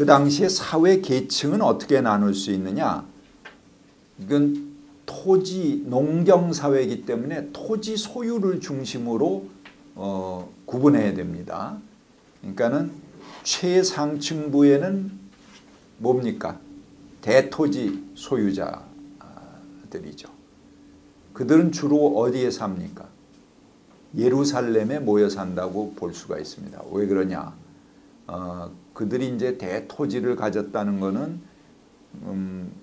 그 당시에 사회 계층은 어떻게 나눌 수 있느냐? 이건 토지 농경 사회이기 때문에 토지 소유를 중심으로 구분해야 됩니다. 그러니까는 최상층부에는 뭡니까? 대토지 소유자들이죠. 그들은 주로 어디에 삽니까? 예루살렘에 모여 산다고 볼 수가 있습니다. 왜 그러냐? 그들이 이제 대토지를 가졌다는 것은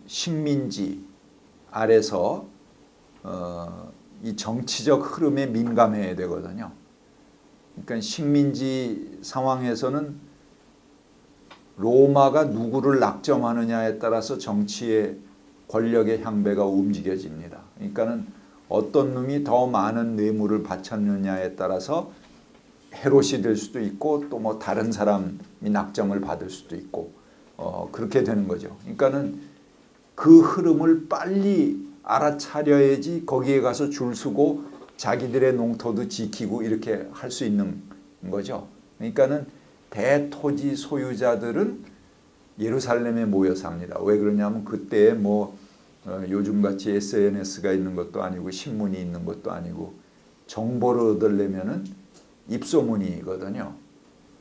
식민지 아래서 이 정치적 흐름에 민감해야 되거든요. 그러니까 식민지 상황에서는 로마가 누구를 낙점하느냐에 따라서 정치의 권력의 향배가 움직여집니다. 그러니까는 어떤 놈이 더 많은 뇌물을 바쳤느냐에 따라서 헤롯이 될 수도 있고 또 뭐 다른 사람이 낙점을 받을 수도 있고 그렇게 되는 거죠. 그러니까는 그 흐름을 빨리 알아차려야지 거기에 가서 줄 서고 자기들의 농토도 지키고 이렇게 할 수 있는 거죠. 그러니까는 대토지 소유자들은 예루살렘에 모여 삽니다. 왜 그러냐면 그때 뭐 요즘같이 SNS가 있는 것도 아니고 신문이 있는 것도 아니고 정보를 얻으려면은 입소문이거든요.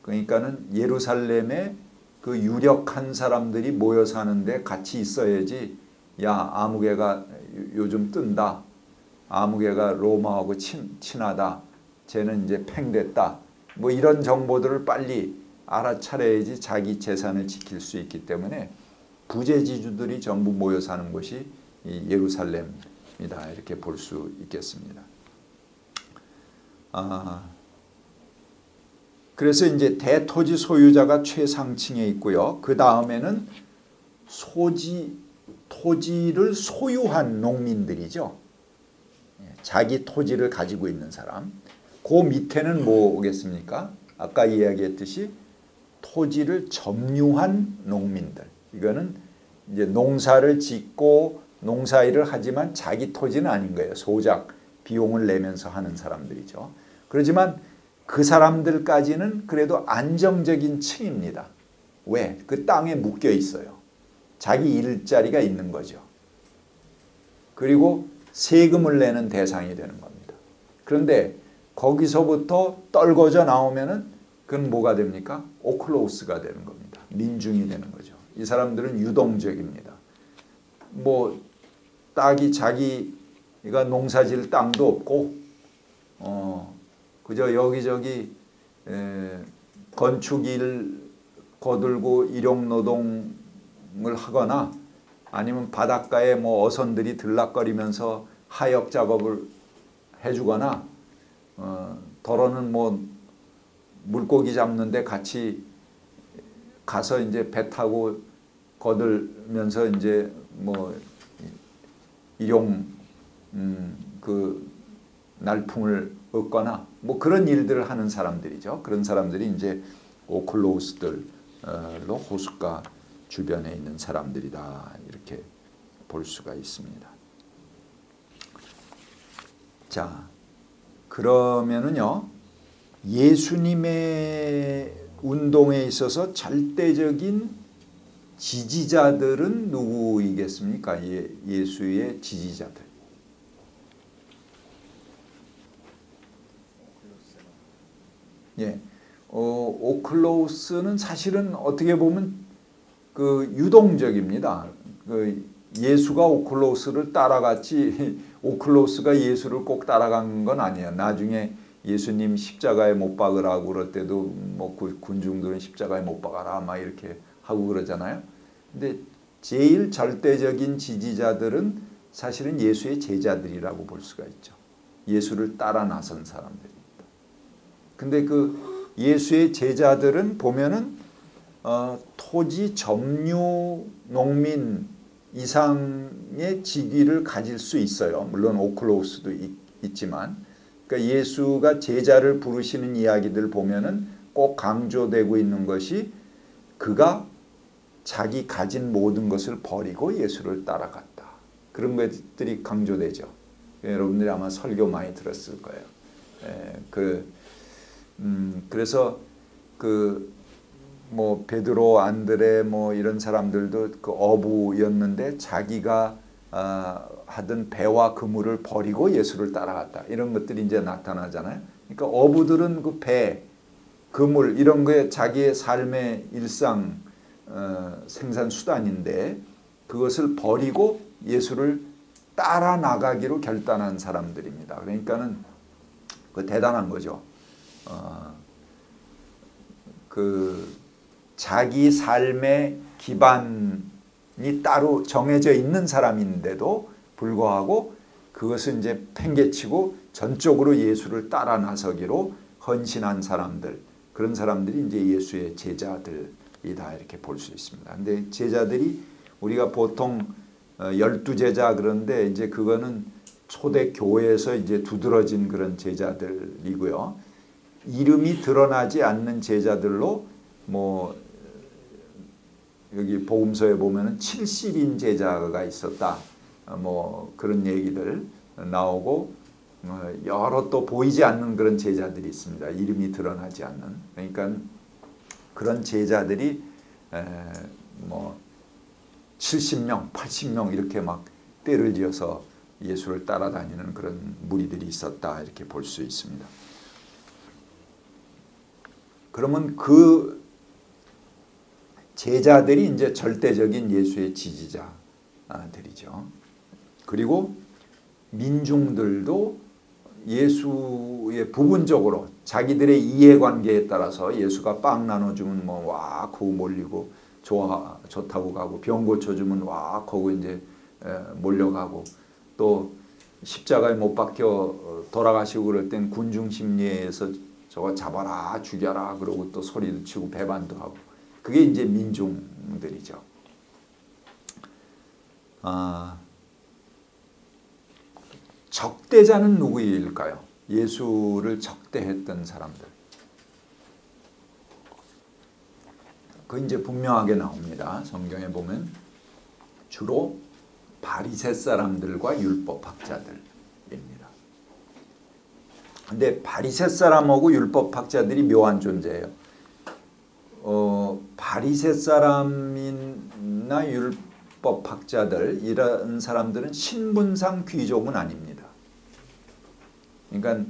그러니까는 예루살렘에 그 유력한 사람들이 모여 사는데 같이 있어야지 야 아무개가 요즘 뜬다. 아무개가 로마하고 친하다. 쟤는 이제 팽됐다. 뭐 이런 정보들을 빨리 알아차려야지 자기 재산을 지킬 수 있기 때문에 부재지주들이 전부 모여 사는 곳이 이 예루살렘이다. 이렇게 볼 수 있겠습니다. 그래서 이제 대토지 소유자가 최상층에 있고요. 그 다음에는 토지를 소유한 농민들이죠. 자기 토지를 가지고 있는 사람. 그 밑에는 뭐 오겠습니까? 아까 이야기했듯이 토지를 점유한 농민들. 이거는 이제 농사를 짓고 농사일을 하지만 자기 토지는 아닌 거예요. 소작 비용을 내면서 하는 사람들이죠. 그렇지만 그 사람들까지는 그래도 안정적인 층입니다. 왜? 그 땅에 묶여 있어요. 자기 일자리가 있는 거죠. 그리고 세금을 내는 대상이 되는 겁니다. 그런데 거기서부터 떨궈져 나오면은 그건 뭐가 됩니까? 오클로우스가 되는 겁니다. 민중이 되는 거죠. 이 사람들은 유동적입니다. 뭐 딱히 자기가 농사질 땅도 없고 그저 여기저기 건축일 거들고 일용노동을 하거나 아니면 바닷가에 뭐 어선들이 들락거리면서 하역 작업을 해주거나 더러는 뭐 물고기 잡는데 같이 가서 이제 배 타고 거들면서 이제 뭐 일용 그 날품을 얻거나 뭐 그런 일들을 하는 사람들이죠. 그런 사람들이 이제 오클로우스들로 호숫가 주변에 있는 사람들이다. 이렇게 볼 수가 있습니다. 자, 그러면은요. 예수님의 운동에 있어서 절대적인 지지자들은 누구이겠습니까? 예수의 지지자들. 예, 오클로우스는 사실은 어떻게 보면 그 유동적입니다. 그 예수가 오클로우스를 따라갔지 오클로우스가 예수를 꼭 따라간 건 아니에요. 나중에 예수님 십자가에 못 박으라고 그럴 때도 뭐 군중들은 십자가에 못 박아라 막 이렇게 하고 그러잖아요. 근데 제일 절대적인 지지자들은 사실은 예수의 제자들이라고 볼 수가 있죠. 예수를 따라 나선 사람들입니다. 근데 그 예수의 제자들은 보면은 토지 점유 농민 이상의 직위를 가질 수 있어요. 물론 오클로우스도 있지만, 그러니까 예수가 제자를 부르시는 이야기들 보면은 꼭 강조되고 있는 것이 그가 자기 가진 모든 것을 버리고 예수를 따라갔다. 그런 것들이 강조되죠. 여러분들이 아마 설교 많이 들었을 거예요. 그래서 그 뭐 베드로, 안드레 뭐 이런 사람들도 그 어부였는데 자기가 하던 배와 그물을 버리고 예수를 따라갔다. 이런 것들이 이제 나타나잖아요. 그러니까 어부들은 그 배, 그물 이런 거에 자기의 삶의 일상 생산 수단인데 그것을 버리고 예수를 따라 나가기로 결단한 사람들입니다. 그러니까는 그 대단한 거죠. 그 자기 삶의 기반이 따로 정해져 있는 사람인데도 불구하고 그것을 이제 팽개치고 전적으로 예수를 따라 나서기로 헌신한 사람들, 그런 사람들이 이제 예수의 제자들이다 이렇게 볼 수 있습니다. 근데 제자들이 우리가 보통 12제자 그런데 이제 그거는 초대 교회에서 이제 두드러진 그런 제자들이고요. 이름이 드러나지 않는 제자들로 뭐 여기 복음서에 보면은 70인 제자가 있었다. 뭐 그런 얘기들 나오고 여러 또 보이지 않는 그런 제자들이 있습니다. 이름이 드러나지 않는. 그러니까 그런 제자들이 뭐 70명, 80명 이렇게 막 때를 지어서 예수를 따라다니는 그런 무리들이 있었다 이렇게 볼 수 있습니다. 그러면 그 제자들이 이제 절대적인 예수의 지지자들이죠. 그리고 민중들도 예수의 부분적으로 자기들의 이해관계에 따라서 예수가 빵 나눠주면 뭐 와 거기 몰리고 좋다고 가고 병 고쳐주면 와 거기 이제 몰려가고 또 십자가에 못 박혀 돌아가시고 그럴 땐 군중심리에서 저거 잡아라 죽여라 그러고 또 소리도 치고 배반도 하고 그게 이제 민중들이죠. 적대자는 누구일까요? 예수를 적대했던 사람들. 그 이제 분명하게 나옵니다. 성경에 보면 주로 바리새 사람들과 율법학자들입니다. 근데 바리새 사람하고 율법학자들이 묘한 존재예요. 바리새 사람이나 율법학자들 이런 사람들은 신분상 귀족은 아닙니다. 그러니까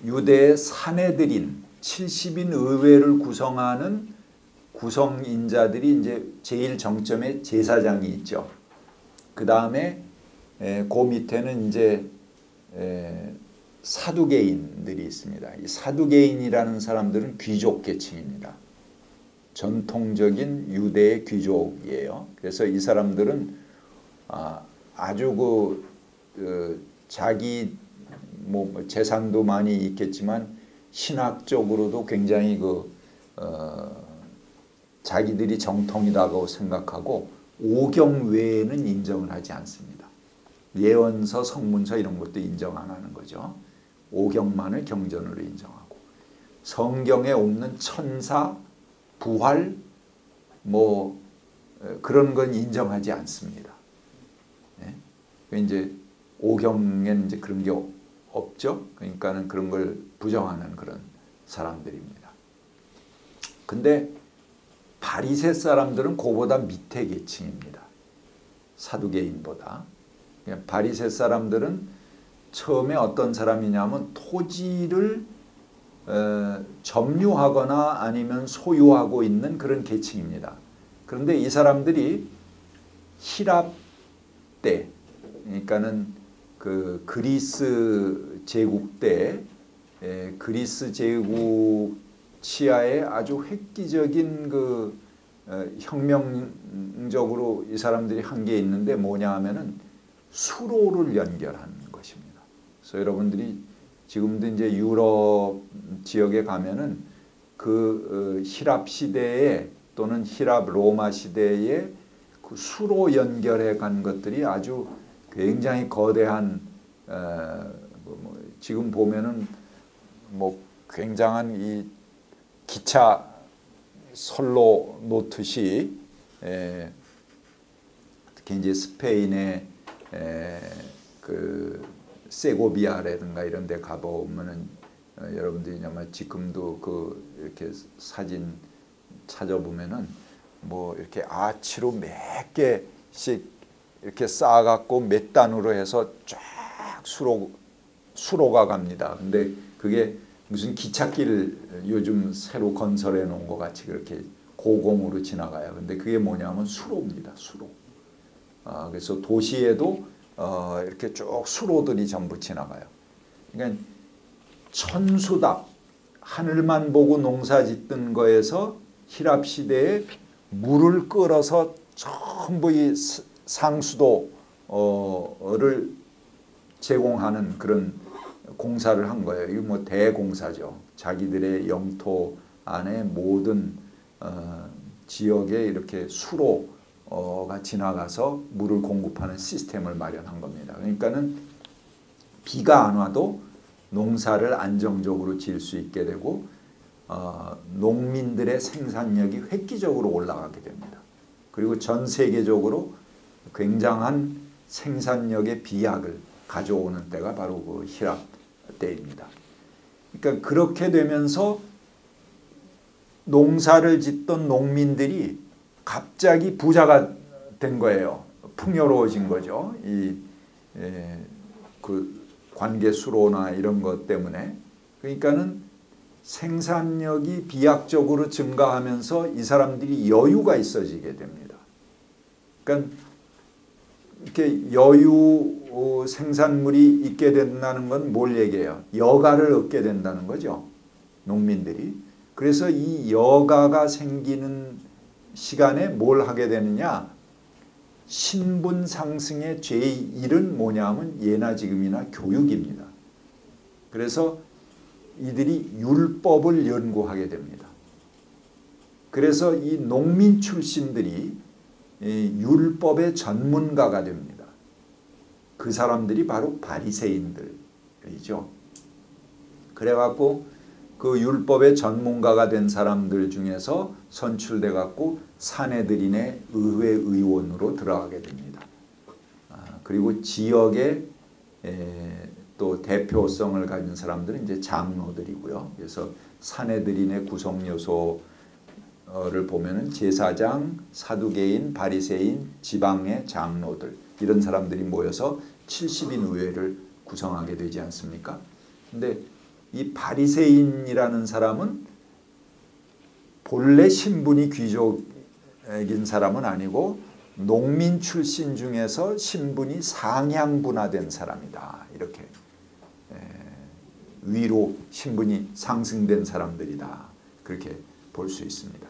유대의 사내들인 70인 의회를 구성하는 구성인자들이 이제 제일 정점에 제사장이 있죠. 그 다음에 그 밑에는 이제 사두개인들이 있습니다. 이 사두개인이라는 사람들은 귀족 계층입니다. 전통적인 유대의 귀족이에요. 그래서 이 사람들은 아주 자기 뭐 재산도 많이 있겠지만 신학적으로도 굉장히 자기들이 정통이라고 생각하고 오경 외에는 인정을 하지 않습니다. 예언서, 성문서 이런 것도 인정 안 하는 거죠. 오경만을 경전으로 인정하고 성경에 없는 천사, 부활 뭐 그런 건 인정하지 않습니다. 네? 이제 오경에는 이제 그런 게 없죠. 그러니까는 그런 걸 부정하는 그런 사람들입니다. 근데 바리새 사람들은 그보다 밑에 계층입니다. 사두개인보다. 바리새 사람들은 처음에 어떤 사람이냐면 토지를 점유하거나 아니면 소유하고 있는 그런 계층입니다. 그런데 이 사람들이 히랍 때, 그러니까는 그 그리스 제국 때 그리스 제국 치하에 아주 획기적인 혁명적으로 이 사람들이 한 게 있는데 뭐냐 하면은 수로를 연결하는 것입니다. 그래서 여러분들이 지금도 이제 유럽 지역에 가면은 그 히랍 시대에 또는 히랍 로마 시대에 그 수로 연결해 간 것들이 아주 굉장히 거대한 지금 보면은 뭐 굉장한 이 기차 선로 놓듯이 특히 이제 스페인의 그 세고비아라든가 이런 데 가보면은 여러분들이 아마 지금도 이렇게 사진 찾아보면은 뭐 이렇게 아치로 몇 개씩 이렇게 쌓아갖고 몇 단으로 해서 쫙 수로가 갑니다. 근데 그게 무슨 기찻길 요즘 새로 건설해 놓은 것 같이 그렇게 고공으로 지나가요. 근데 그게 뭐냐면 수로입니다. 수로. 그래서 도시에도 이렇게 쭉 수로들이 전부 지나가요. 그러니까 천수답 하늘만 보고 농사 짓던 거에서 히랍 시대에 물을 끌어서 전부 이 상수도를 제공하는 그런 공사를 한 거예요. 이거 뭐 대공사죠. 자기들의 영토 안에 모든 지역에 이렇게 수로가 지나가서 물을 공급하는 시스템을 마련한 겁니다. 그러니까는 비가 안 와도 농사를 안정적으로 지을 수 있게 되고 농민들의 생산력이 획기적으로 올라가게 됩니다. 그리고 전 세계적으로 굉장한 생산력의 비약을 가져오는 때가 바로 그 히랍 때입니다. 그러니까 그렇게 되면서 농사를 짓던 농민들이 갑자기 부자가 된 거예요. 풍요로워진 거죠. 그 관계 수로나 이런 것 때문에. 그러니까는 생산력이 비약적으로 증가하면서 이 사람들이 여유가 있어지게 됩니다. 그러니까 이렇게 여유 생산물이 있게 된다는 건 뭘 얘기해요? 여가를 얻게 된다는 거죠. 농민들이. 그래서 이 여가가 생기는 시간에 뭘 하게 되느냐? 신분 상승의 제1은 뭐냐면 예나 지금이나 교육입니다. 그래서 이들이 율법을 연구하게 됩니다. 그래서 이 농민 출신들이 율법의 전문가가 됩니다. 그 사람들이 바로 바리새인들이죠. 그래갖고 그 율법의 전문가가 된 사람들 중에서 선출돼 갖고 산헤드린의 의회 의원으로 들어가게 됩니다. 그리고 지역의 또 대표성을 가진 사람들은 이제 장로들이고요. 그래서 산헤드린의 구성 요소를 보면은 제사장, 사두개인, 바리새인, 지방의 장로들 이런 사람들이 모여서 70인 의회를 구성하게 되지 않습니까? 근데 이 바리새인이라는 사람은 본래 신분이 귀족인 사람은 아니고 농민 출신 중에서 신분이 상향분화된 사람이다. 이렇게 위로 신분이 상승된 사람들이다. 그렇게 볼 수 있습니다.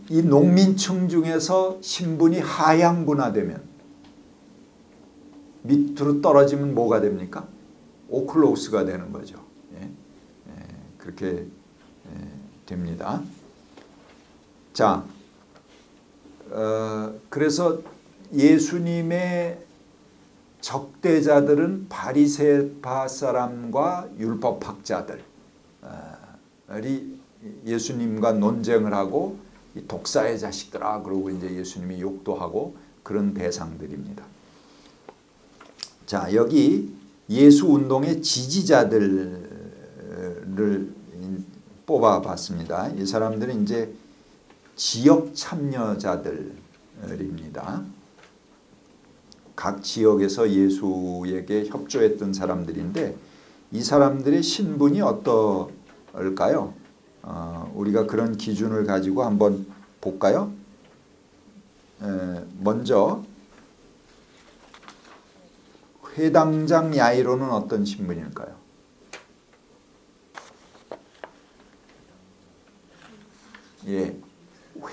이 농민층 중에서 신분이 하향분화되면 밑으로 떨어지면 뭐가 됩니까? 오클로스가 되는 거죠. 그렇게 됩니다. 자, 그래서 예수님의 적대자들은 바리새파 사람과 율법학자들이 예수님과 논쟁을 하고 이 독사의 자식들아 그러고 이제 예수님이 욕도 하고 그런 대상들입니다. 자, 여기 예수 운동의 지지자들을 뽑아봤습니다. 이 사람들은 이제 지역 참여자들입니다. 각 지역에서 예수에게 협조했던 사람들인데 이 사람들의 신분이 어떨까요? 우리가 그런 기준을 가지고 한번 볼까요? 먼저 회당장 야이로는 어떤 신분일까요? 예,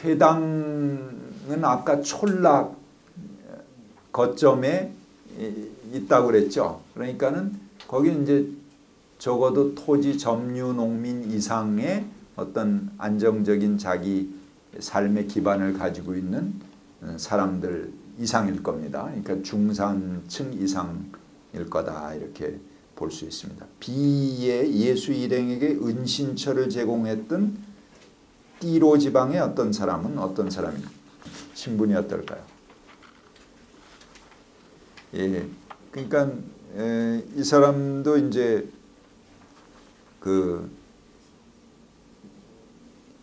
회당은 아까 촌락 거점에 있다고 그랬죠. 그러니까는 거기는 이제 적어도 토지 점유 농민 이상의 어떤 안정적인 자기 삶의 기반을 가지고 있는 사람들 이상일 겁니다. 그러니까 중산층 이상일 거다 이렇게 볼 수 있습니다. B의 예수 일행에게 은신처를 제공했던 띠로 지방의 어떤 사람은 어떤 사람입니까? 신분이 어떨까요? 예, 그러니까 이 사람도 이제 그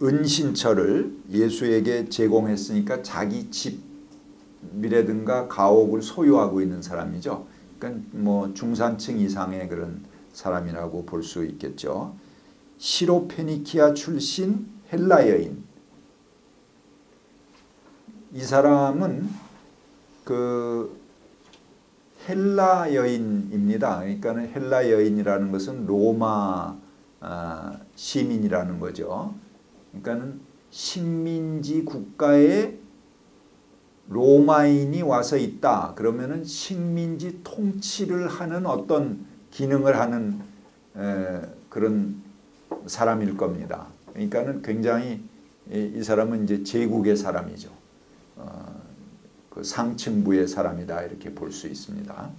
은신처를 예수에게 제공했으니까 자기 집이라든가 가옥을 소유하고 있는 사람이죠. 그러니까 뭐 중산층 이상의 그런 사람이라고 볼 수 있겠죠. 시로페니키아 출신 헬라 여인. 이 사람은 그 헬라 여인입니다. 그러니까 헬라 여인이라는 것은 로마 시민이라는 거죠. 그러니까는 식민지 국가에 로마인이 와서 있다. 그러면은 식민지 통치를 하는 어떤 기능을 하는 그런 사람일 겁니다. 그러니까는 굉장히 이 사람은 이제 제국의 사람이죠. 그 상층부의 사람이다 이렇게 볼 수 있습니다.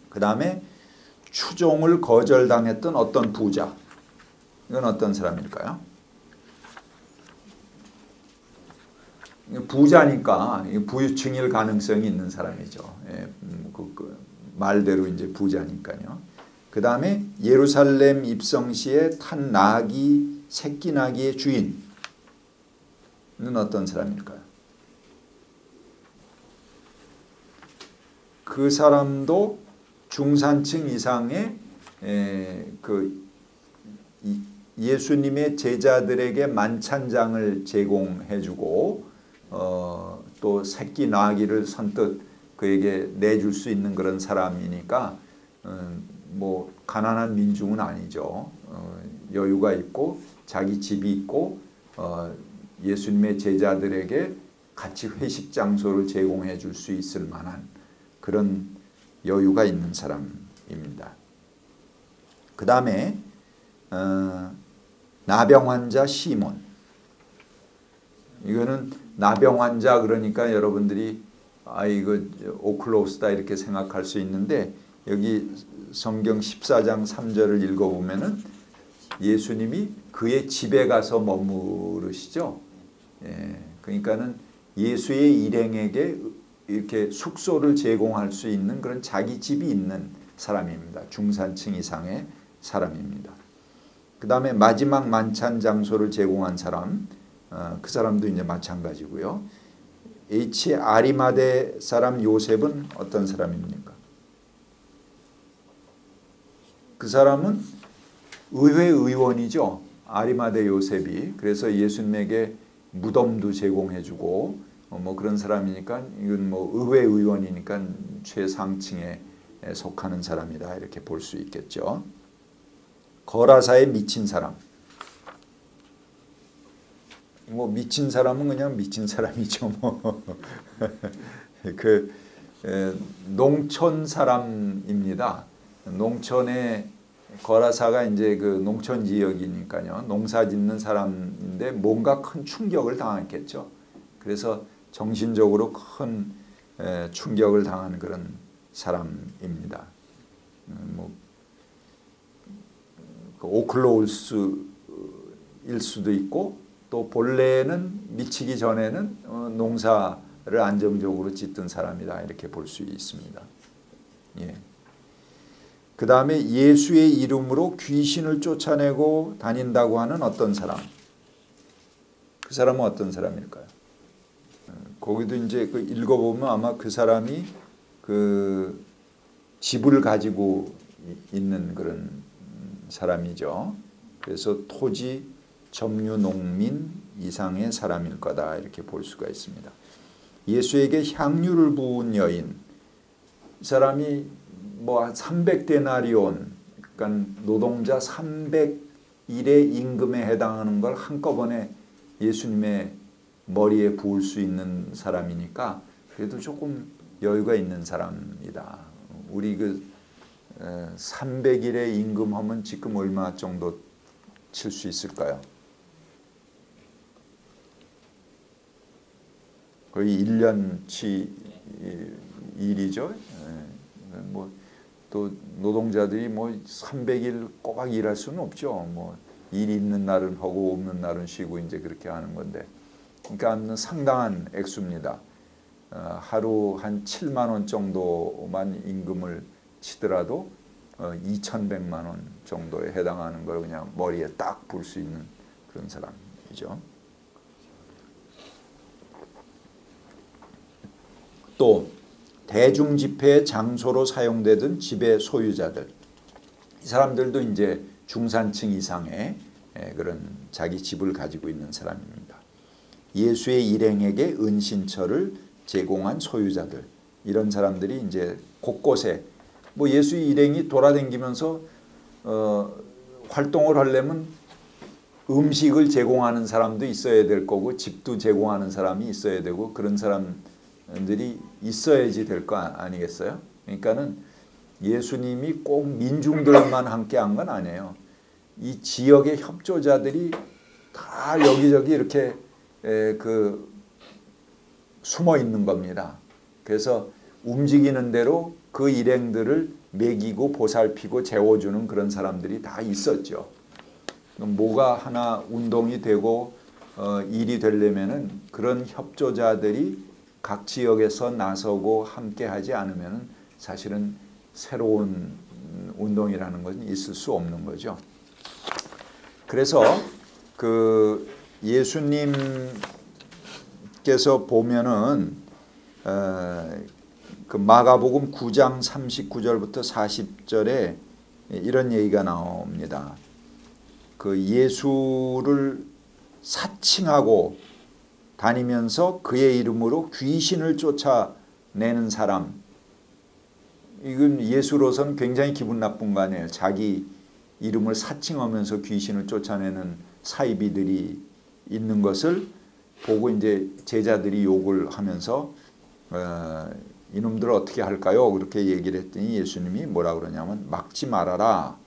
그 다음에 추종을 거절당했던 어떤 부자. 이건 어떤 사람일까요? 부자니까 부유층일 가능성이 있는 사람이죠. 그 말대로 이제 부자니까요. 그 다음에 예루살렘 입성 시에 탄 나귀, 새끼 나귀의 주인은 어떤 사람일까요? 그 사람도 중산층 이상의 그 예수님의 제자들에게 만찬장을 제공해주고 또 새끼 나귀를 선뜻 그에게 내줄 수 있는 그런 사람이니까 뭐 가난한 민중은 아니죠. 여유가 있고 자기 집이 있고 예수님의 제자들에게 같이 회식 장소를 제공해 줄 수 있을 만한 그런 여유가 있는 사람입니다. 그 다음에 나병 환자 시몬. 이거는 나병 환자 그러니까 여러분들이 이거 오클로스다 이렇게 생각할 수 있는데 여기 성경 14장 3절을 읽어보면은 예수님이 그의 집에 가서 머무르시죠. 그러니까는 예수의 일행에게 이렇게 숙소를 제공할 수 있는 그런 자기 집이 있는 사람입니다. 중산층 이상의 사람입니다. 그 다음에 마지막 만찬 장소를 제공한 사람, 그 사람도 이제 마찬가지고요. 아리마대 사람 요셉은 어떤 사람입니까? 그 사람은 의회 의원이죠. 아리마대 요셉이. 그래서 예수님에게 무덤도 제공해주고 뭐 그런 사람이니까 이건 뭐 의회 의원이니까 최상층에 속하는 사람이다 이렇게 볼 수 있겠죠. 거라사의 미친 사람. 뭐 미친 사람은 그냥 미친 사람이죠. 뭐 그 농촌 사람입니다. 농촌에 거라사가 이제 그 농촌 지역이니까요. 농사 짓는 사람인데 뭔가 큰 충격을 당했겠죠. 그래서 정신적으로 큰 충격을 당한 그런 사람입니다. 뭐 오클로우스일 수도 있고 또 본래는 미치기 전에는 농사를 안정적으로 짓던 사람이다 이렇게 볼 수 있습니다. 예. 그 다음에 예수의 이름으로 귀신을 쫓아내고 다닌다고 하는 어떤 사람. 그 사람은 어떤 사람일까요? 거기도 이제 그 읽어보면 아마 그 사람이 그 집을 가지고 있는 그런 사람이죠. 그래서 토지 점유 농민 이상의 사람일 거다 이렇게 볼 수가 있습니다. 예수에게 향유를 부은 여인. 이 사람이 뭐 300데나리온, 그러니까 노동자 300일의 임금에 해당하는 걸 한꺼번에 예수님의 머리에 부을 수 있는 사람이니까 그래도 조금 여유가 있는 사람이다. 우리 그 300일의 임금 하면 지금 얼마 정도 칠 수 있을까요? 거의 1년치 일이죠. 뭐 또 노동자들이 뭐 300일 꼬박 일할 수는 없죠. 뭐 일 있는 날은 하고 없는 날은 쉬고 이제 그렇게 하는 건데, 그러니까 상당한 액수입니다. 하루 한 7만 원 정도만 임금을 치더라도 2,100만 원 정도에 해당하는 걸 그냥 머리에 딱 불 수 있는 그런 사람이죠. 말이죠. 또 대중 집회 장소로 사용되던 집의 소유자들, 이 사람들도 이제 중산층 이상의 그런 자기 집을 가지고 있는 사람입니다. 예수의 일행에게 은신처를 제공한 소유자들, 이런 사람들이 이제 곳곳에 뭐 예수의 일행이 돌아다니면서 활동을 하려면 음식을 제공하는 사람도 있어야 될 거고 집도 제공하는 사람이 있어야 되고 그런 사람들이 있어야지 될 거 아니겠어요? 그러니까는 예수님이 꼭 민중들만 함께 한 건 아니에요. 이 지역의 협조자들이 다 여기저기 이렇게 숨어 있는 겁니다. 그래서 움직이는 대로 그 일행들을 먹이고 보살피고 재워주는 그런 사람들이 다 있었죠. 뭐가 하나 운동이 되고 일이 되려면은 그런 협조자들이 각 지역에서 나서고 함께 하지 않으면은 사실은 새로운 운동이라는 것은 있을 수 없는 거죠. 그래서 그 예수님께서 보면은 그 마가복음 9장 39절부터 40절에 이런 얘기가 나옵니다. 그 예수를 사칭하고 다니면서 그의 이름으로 귀신을 쫓아내는 사람, 이건 예수로서는 굉장히 기분 나쁜 거 아니에요. 자기 이름을 사칭하면서 귀신을 쫓아내는 사이비들이 있는 것을 보고 이제 제자들이 욕을 하면서 이놈들을 어떻게 할까요? 그렇게 얘기를 했더니 예수님이 뭐라 그러냐면 막지 말아라.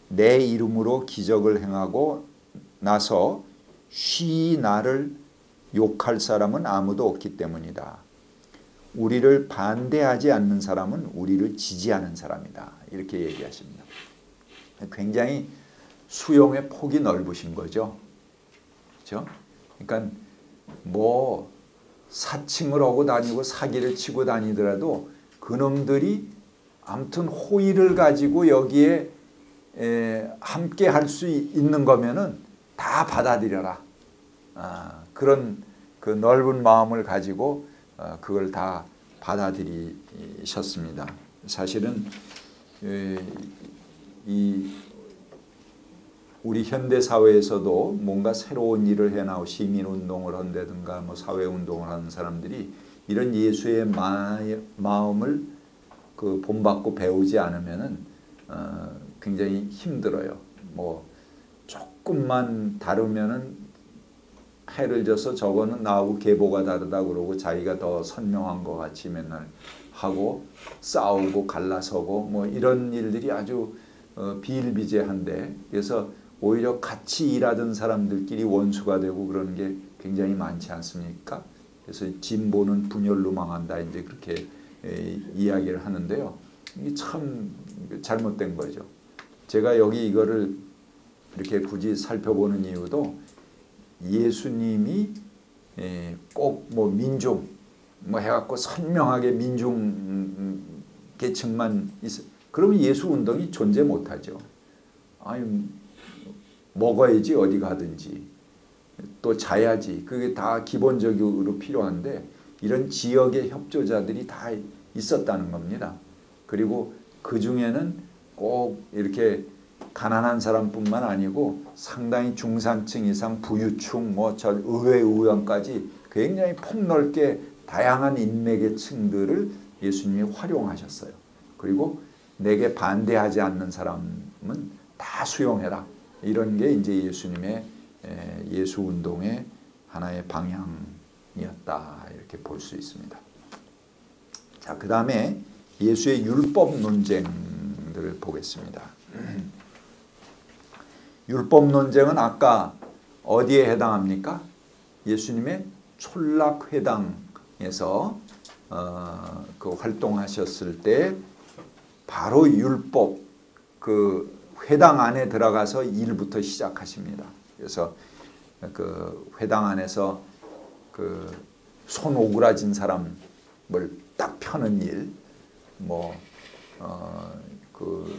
내 이름으로 기적을 행하고 나서 쉬이 나를 욕할 사람은 아무도 없기 때문이다. 우리를 반대하지 않는 사람은 우리를 지지하는 사람이다. 이렇게 얘기하십니다. 굉장히 수용의 폭이 넓으신 거죠. 그렇죠? 그러니까 뭐 사칭을 하고 다니고 사기를 치고 다니더라도 그놈들이 아무튼 호의를 가지고 여기에 함께 할 수 있는 거면은 다 받아들여라. 그런 그 넓은 마음을 가지고 그걸 다 받아들이셨습니다. 사실은 우리 현대 사회에서도 뭔가 새로운 일을 해나오 시민운동을 한다든가 뭐 사회운동을 하는 사람들이 이런 예수의 마음을 그 본받고 배우지 않으면은 굉장히 힘들어요. 뭐 조금만 다르면은 해를 져서 저거는 나하고 계보가 다르다 그러고 자기가 더 선명한 것 같이 맨날 하고 싸우고 갈라서고 뭐 이런 일들이 아주 비일비재한데, 그래서 오히려 같이 일하던 사람들끼리 원수가 되고 그러는 게 굉장히 많지 않습니까? 그래서 진보는 분열로 망한다 이제 그렇게 이야기를 하는데요. 이게 참 잘못된 거죠. 제가 여기 이거를 이렇게 굳이 살펴보는 이유도 예수님이 꼭 뭐 민중 뭐 해갖고 선명하게 민중 계층만 있어. 그러면 예수 운동이 존재 못하죠. 아니 먹어야지 어디 가든지 또 자야지 그게 다 기본적으로 필요한데 이런 지역의 협조자들이 다 있었다는 겁니다. 그리고 그 중에는 꼭 이렇게 가난한 사람뿐만 아니고 상당히 중산층 이상 부유층 뭐 저 의회 의원까지 굉장히 폭넓게 다양한 인맥의 층들을 예수님이 활용하셨어요. 그리고 내게 반대하지 않는 사람은 다 수용해라. 이런 게 이제 예수님의 예수 운동의 하나의 방향이었다. 이렇게 볼 수 있습니다. 자, 그 다음에 예수의 율법 논쟁들을 보겠습니다. 율법 논쟁은 아까 어디에 해당합니까? 예수님의 촌락회당에서 그 활동하셨을 때 바로 율법 그 회당 안에 들어가서 일부터 시작하십니다. 그래서 그 회당 안에서 그 손 오그라진 사람을 딱 펴는 일, 뭐 그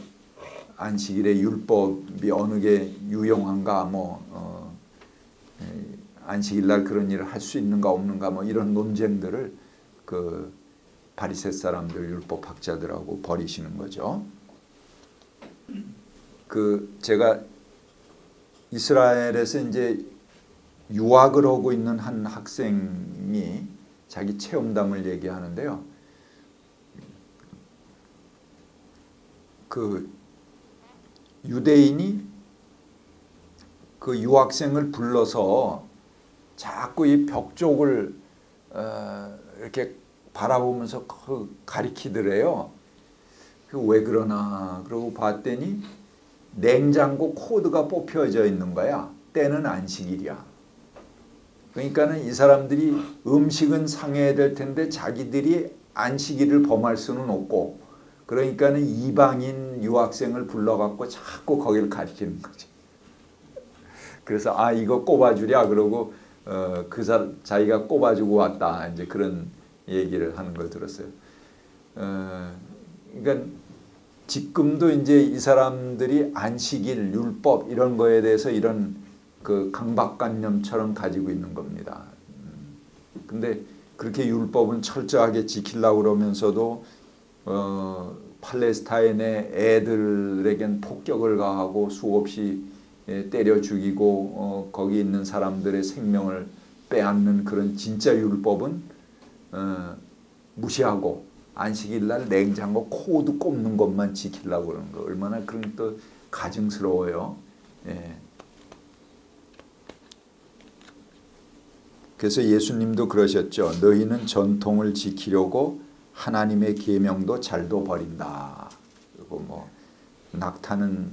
안식일의 율법이 어느 게 유용한가, 뭐 안식일 날 그런 일을 할 수 있는가 없는가 뭐 이런 논쟁들을 그 바리새 사람들 율법학자들하고 벌이시는 거죠. 그 제가 이스라엘에서 이제 유학을 하고 있는 한 학생이 자기 체험담을 얘기하는데요. 그 유대인이 그 유학생을 불러서 자꾸 이 벽 쪽을 이렇게 바라보면서 가리키더래요. 왜 그러나 그러고 봤더니 냉장고 코드가 뽑혀져 있는 거야. 때는 안식일이야. 그러니까는 이 사람들이 음식은 상해야 될 텐데 자기들이 안식일을 범할 수는 없고, 그러니까는 이방인 유학생을 불러갖고 자꾸 거기를 가리키는 거지. 그래서 아 이거 꼽아주랴 그러고 자기가 꼽아주고 왔다 이제 그런 얘기를 하는 걸 들었어요. 그러니까 지금도 이제 이 사람들이 안식일, 율법 이런 거에 대해서 이런 그 강박관념처럼 가지고 있는 겁니다. 근데 그렇게 율법은 철저하게 지키려고 그러면서도 팔레스타인의 애들에겐 폭격을 가하고 수없이 때려 죽이고 거기 있는 사람들의 생명을 빼앗는 그런 진짜 율법은 무시하고 안식일 날 냉장고 코드 꼽는 것만 지키려고 그러는 거 얼마나 그런 또 가증스러워요. 예. 그래서 예수님도 그러셨죠. 너희는 전통을 지키려고 하나님의 계명도 잘도 버린다. 그리고 뭐 낙타는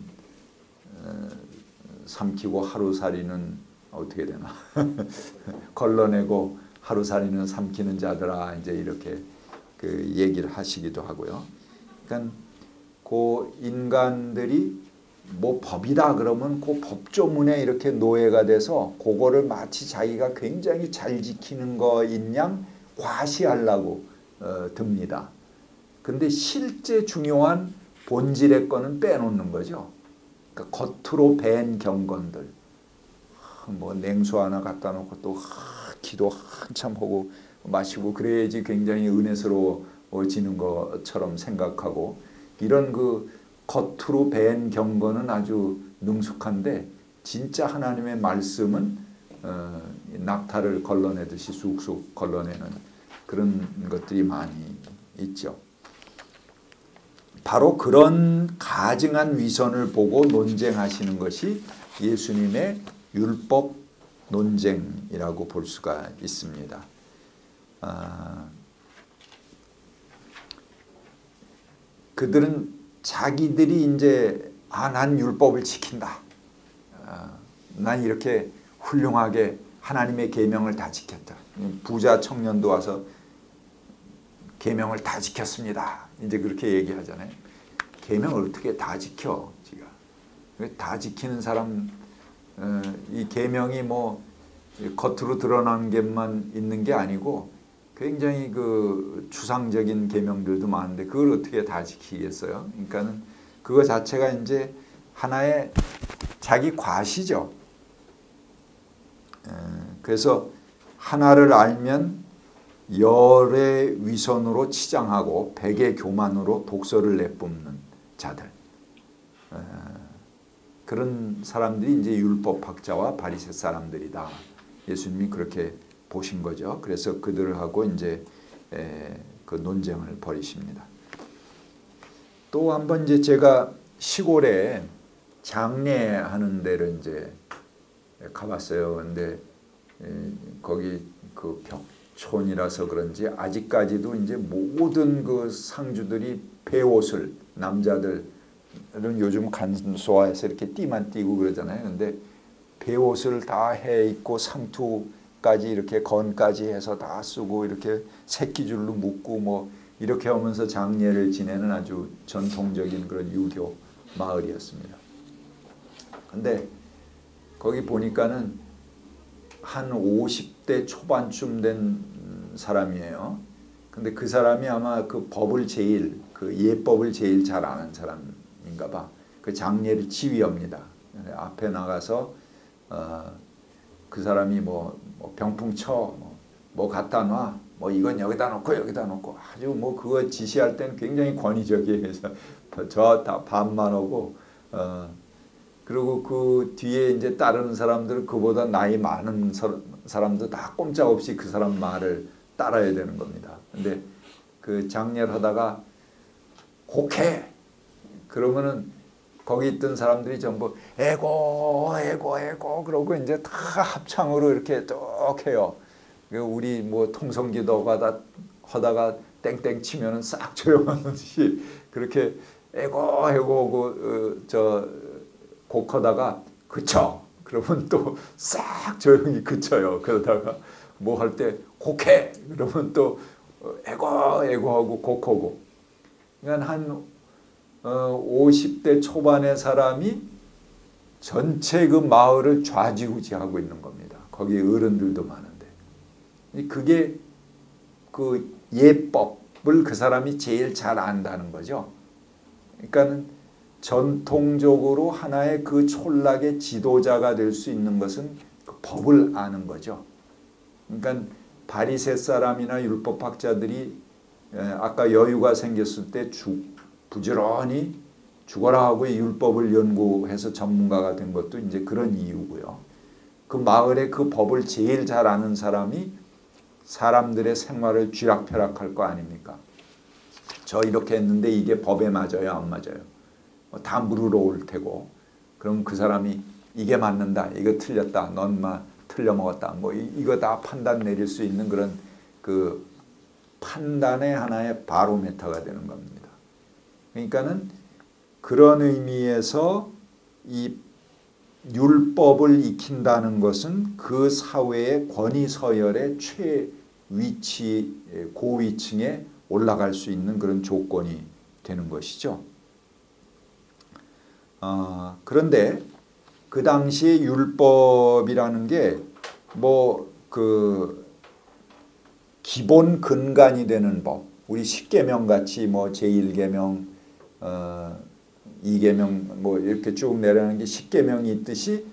삼키고 하루살이는 어떻게 되나 걸러내고 하루살이는 삼키는 자들아 이제 이렇게 그 얘기를 하시기도 하고요. 그러니까 그 인간들이 뭐 법이다 그러면 그 법조문에 이렇게 노예가 돼서 그거를 마치 자기가 굉장히 잘 지키는 거인 양 과시하려고 듭니다. 근데 실제 중요한 본질의 거는 빼놓는 거죠. 그러니까 겉으로 밴 경건들, 뭐 냉수 하나 갖다 놓고 또 기도 한참 하고 마시고 그래야지 굉장히 은혜스러워지는 것처럼 생각하고 이런 그 겉으로 밴 경건은 아주 능숙한데 진짜 하나님의 말씀은 낙타를 걸러내듯이 쑥쑥 걸러내는 그런 것들이 많이 있죠. 바로 그런 가증한 위선을 보고 논쟁하시는 것이 예수님의 율법 논쟁이라고 볼 수가 있습니다. 그들은 자기들이 이제 난 율법을 지킨다. 난 이렇게 훌륭하게 하나님의 계명을 다 지켰다. 부자 청년도 와서 계명을 다 지켰습니다. 이제 그렇게 얘기하잖아요. 계명을 어떻게 다 지켜? 지가 다 지키는 사람 이 계명이 뭐 겉으로 드러난 게만 있는 게 아니고 굉장히 그 추상적인 계명들도 많은데 그걸 어떻게 다 지키겠어요? 그러니까는 그거 자체가 이제 하나의 자기 과시죠. 그래서 하나를 알면 열의 위선으로 치장하고 백의 교만으로 독서를 내뿜는 자들. 그런 사람들이 이제 율법학자와 바리새 사람들이다. 예수님이 그렇게 보신 거죠. 그래서 그들하고 이제 그 논쟁을 벌이십니다. 또 한번 이제 제가 시골에 장례하는 데를 이제 가봤어요. 근데 거기 그 벽촌이라서 그런지 아직까지도 이제 모든 그 상주들이 배옷을 남자들은 요즘 간소화해서 이렇게 띠만 띠고 그러잖아요. 근데 배옷을 다 해 입고 상투까지 이렇게 건까지 해서 다 쓰고 이렇게 새끼줄로 묶고 뭐 이렇게 하면서 장례를 지내는 아주 전통적인 그런 유교 마을이었습니다. 근데 거기 보니까는 한 50대 초반쯤 된 사람이에요. 근데 그 사람이 아마 그 법을 제일 그 예법을 제일 잘 아는 사람인가 봐. 그 장례를 지휘합니다. 앞에 나가서 그 사람이 뭐 병풍 쳐, 뭐 갖다 놔, 뭐 이건 여기다 놓고 여기다 놓고 아주 뭐 그거 지시할 때는 굉장히 권위적이에요. 저 다 반만 오고 그리고 그 뒤에 이제 따르는 사람들은 그보다 나이 많은 사람도 다 꼼짝없이 그 사람 말을 따라야 되는 겁니다. 근데 그 장렬하다가 곡해 그러면은 거기 있던 사람들이 전부 에고 에고 에고 그러고 이제 다 합창으로 이렇게 쭉 해요. 우리 뭐 통성기도 하다가 땡땡 치면은 싹 조용하듯이 그렇게 에고 에고 저 곡하다가 그쳐 그러면 또 싹 조용히 그쳐요. 그러다가 뭐 할 때 곡해 그러면 또 에고 에고 하고 곡하고 그러니까 한 50대 초반의 사람이 전체 그 마을을 좌지우지하고 있는 겁니다. 거기 어른들도 많은데 그게 그 예법을 그 사람이 제일 잘 안다는 거죠. 그러니까는 전통적으로 하나의 그 촌락의 지도자가 될 수 있는 것은 그 법을 아는 거죠. 그러니까 바리새 사람이나 율법학자들이 아까 여유가 생겼을 때 부지런히 죽어라 하고 율법을 연구해서 전문가가 된 것도 이제 그런 이유고요. 그 마을의 그 법을 제일 잘 아는 사람이 사람들의 생활을 쥐락펴락할 거 아닙니까? 저 이렇게 했는데 이게 법에 맞아요, 안 맞아요? 다 물으러 올 테고, 그럼 그 사람이 이게 맞는다, 이거 틀렸다, 넌 틀려 먹었다, 뭐 이거 다 판단 내릴 수 있는 그런 그 판단의 하나의 바로미터가 되는 겁니다. 그러니까는 그런 의미에서 이 율법을 익힌다는 것은 그 사회의 권위 서열의 최위치 고위층에 올라갈 수 있는 그런 조건이 되는 것이죠. 그런데 그 당시에 율법이라는 게 뭐 그 기본 근간이 되는 법, 우리 십계명 같이 뭐 제1계명, 2계명 뭐 이렇게 쭉 내려가는 게 십계명이 있듯이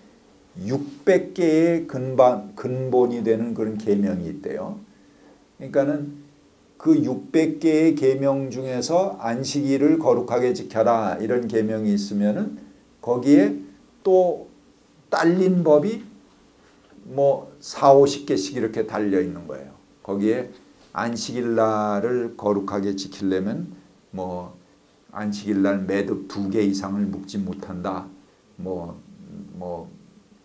600개의 근본이 되는 그런 계명이 있대요. 그러니까는 그 600개의 계명 중에서 안식일을 거룩하게 지켜라 이런 계명이 있으면은 거기에 또 딸린 법이 뭐 40~50개씩 이렇게 달려 있는 거예요. 거기에 안식일 날을 거룩하게 지키려면 뭐 안식일 날 매듭 2개 이상을 묶지 못한다. 뭐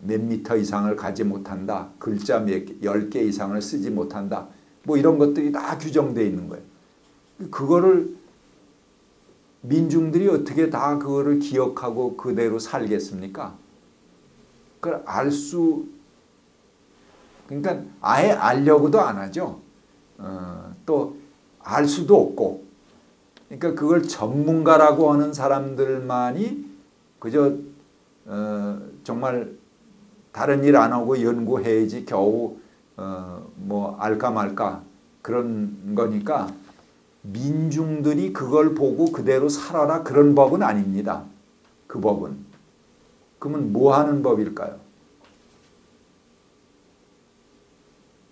몇 미터 이상을 가지 못한다. 글자 10개 이상을 쓰지 못한다. 뭐 이런 것들이 다 규정되어 있는 거예요. 그거를 민중들이 어떻게 다 그거를 기억하고 그대로 살겠습니까? 그걸 그러니까 아예 알려고도 안 하죠. 또 알 수도 없고. 그러니까 그걸 전문가라고 하는 사람들만이 그저 정말 다른 일 안 하고 연구해야지 겨우 뭐 알까 말까 그런 거니까 민중들이 그걸 보고 그대로 살아라 그런 법은 아닙니다. 그 법은. 그러면 뭐 하는 법일까요?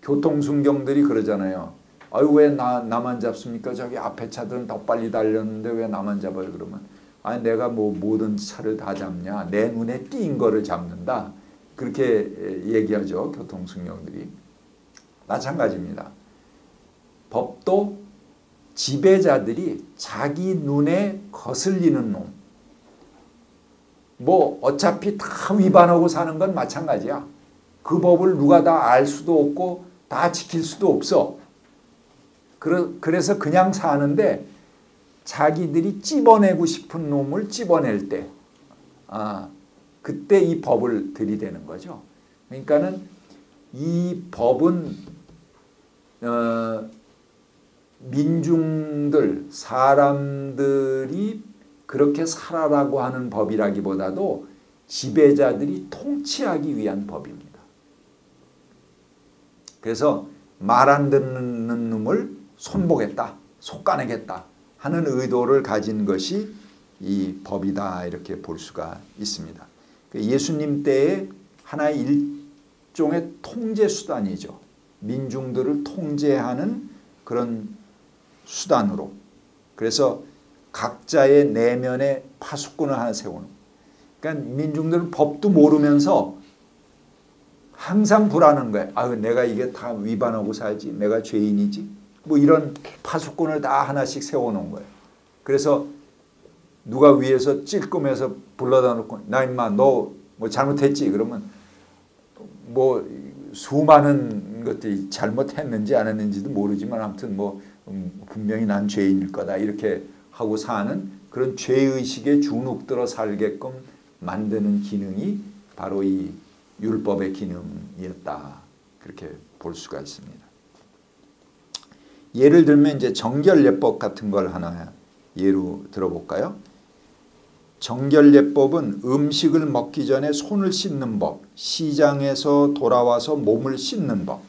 교통순경들이 그러잖아요. 아유 왜 나만 잡습니까? 저기 앞에 차들은 더 빨리 달렸는데 왜 나만 잡아요? 그러면 아니 내가 뭐 모든 차를 다 잡냐? 내 눈에 띈 거를 잡는다. 그렇게 얘기하죠. 교통순경들이. 마찬가지입니다. 법도 지배자들이 자기 눈에 거슬리는 놈. 뭐 어차피 다 위반하고 사는 건 마찬가지야. 그 법을 누가 다 알 수도 없고 다 지킬 수도 없어. 그래서 그냥 사는데 자기들이 찝어내고 싶은 놈을 찝어낼 때 그때 이 법을 들이대는 거죠. 그러니까는 이 법은 민중들, 사람들이 그렇게 살아라고 하는 법이라기보다도 지배자들이 통치하기 위한 법입니다. 그래서 말 안 듣는 놈을 손보겠다, 속가내겠다 하는 의도를 가진 것이 이 법이다 이렇게 볼 수가 있습니다. 예수님 때의 하나의 일종의 통제 수단이죠. 민중들을 통제하는 그런 수단으로. 그래서 각자의 내면에 파수꾼을 하나 세우는. 그러니까 민중들은 법도 모르면서 항상 불안한 거예요. 아, 내가 이게 다 위반하고 살지? 내가 죄인이지? 뭐 이런 파수꾼을 다 하나씩 세워놓은 거예요. 그래서 누가 위에서 찔끔해서 불러다 놓고 나 임마 너 뭐 잘못했지? 그러면 뭐 수많은 것들이 잘못했는지 안 했는지도 모르지만 아무튼 뭐 분명히 난 죄인일 거다 이렇게 하고 사는 그런 죄의식에 주눅들어 살게끔 만드는 기능이 바로 이 율법의 기능이었다. 그렇게 볼 수가 있습니다. 예를 들면 이제 정결예법 같은 걸 하나 예로 들어볼까요? 정결예법은 음식을 먹기 전에 손을 씻는 법, 시장에서 돌아와서 몸을 씻는 법,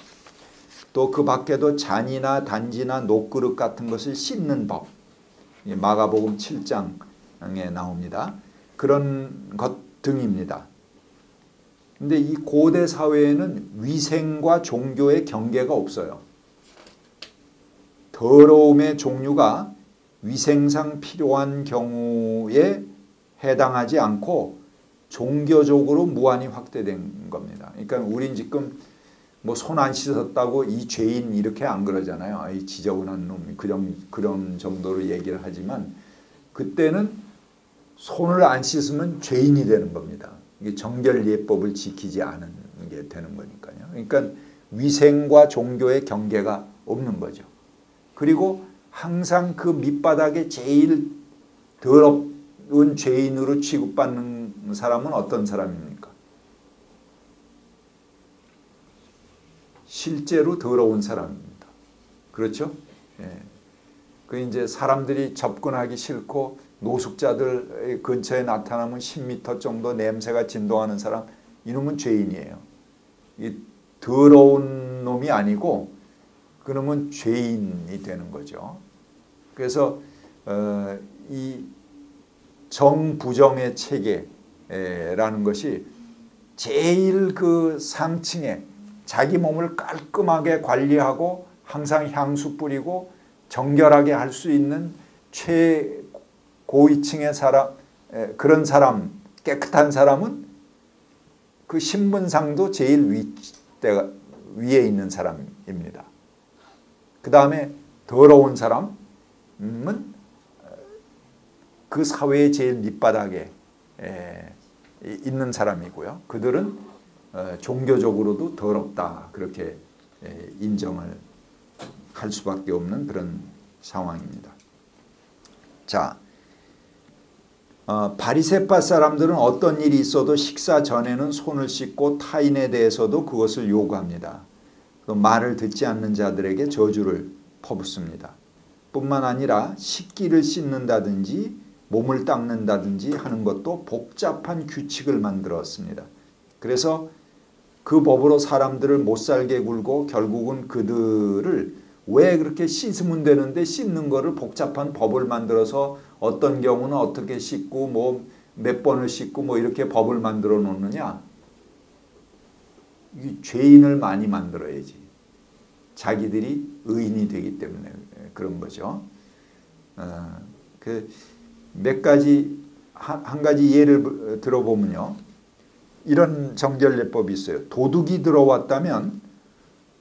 또 그 밖에도 잔이나 단지나 녹그릇 같은 것을 씻는 법, 마가복음 7장에 나옵니다. 그런 것 등입니다. 근데 이 고대 사회에는 위생과 종교의 경계가 없어요. 더러움의 종류가 위생상 필요한 경우에 해당하지 않고 종교적으로 무한히 확대된 겁니다. 그러니까 우린 지금 뭐 손 안 씻었다고 이 죄인 이렇게 안 그러잖아요. 아, 이 지저분한 놈이 그런 정도로 얘기를 하지만 그때는 손을 안 씻으면 죄인이 되는 겁니다. 이게 정결예법을 지키지 않은 게 되는 거니까요. 그러니까 위생과 종교의 경계가 없는 거죠. 그리고 항상 그 밑바닥에 제일 더럽은 죄인으로 취급받는 사람은 어떤 사람입니까? 실제로 더러운 사람입니다. 그렇죠? 예. 그 이제 사람들이 접근하기 싫고 노숙자들 근처에 나타나면 10m 정도 냄새가 진동하는 사람, 이놈은 죄인이에요. 이 더러운 놈이 아니고 그놈은 죄인이 되는 거죠. 그래서 이 정부정의 체계라는 것이 제일 그 상층에 자기 몸을 깔끔하게 관리하고 항상 향수 뿌리고 정결하게 할 수 있는 최고위층의 사람, 그런 사람, 깨끗한 사람은 그 신분상도 제일 위에 있는 사람입니다. 그 다음에 더러운 사람은 그 사회의 제일 밑바닥에 있는 사람이고요. 그들은 종교적으로도 더럽다. 그렇게 인정을 할 수밖에 없는 그런 상황입니다. 자, 바리새파 사람들은 어떤 일이 있어도 식사 전에는 손을 씻고 타인에 대해서도 그것을 요구합니다. 또 말을 듣지 않는 자들에게 저주를 퍼붓습니다. 뿐만 아니라 식기를 씻는다든지 몸을 닦는다든지 하는 것도 복잡한 규칙을 만들었습니다. 그래서 그 법으로 사람들을 못살게 굴고 결국은 그들을 왜 그렇게 씻으면 되는데 씻는 거를 복잡한 법을 만들어서 어떤 경우는 어떻게 씻고 뭐 몇 번을 씻고 뭐 이렇게 법을 만들어 놓느냐. 죄인을 많이 만들어야지. 자기들이 의인이 되기 때문에 그런 거죠. 몇 가지 한 가지 예를 들어보면요. 이런 정결예법이 있어요. 도둑이 들어왔다면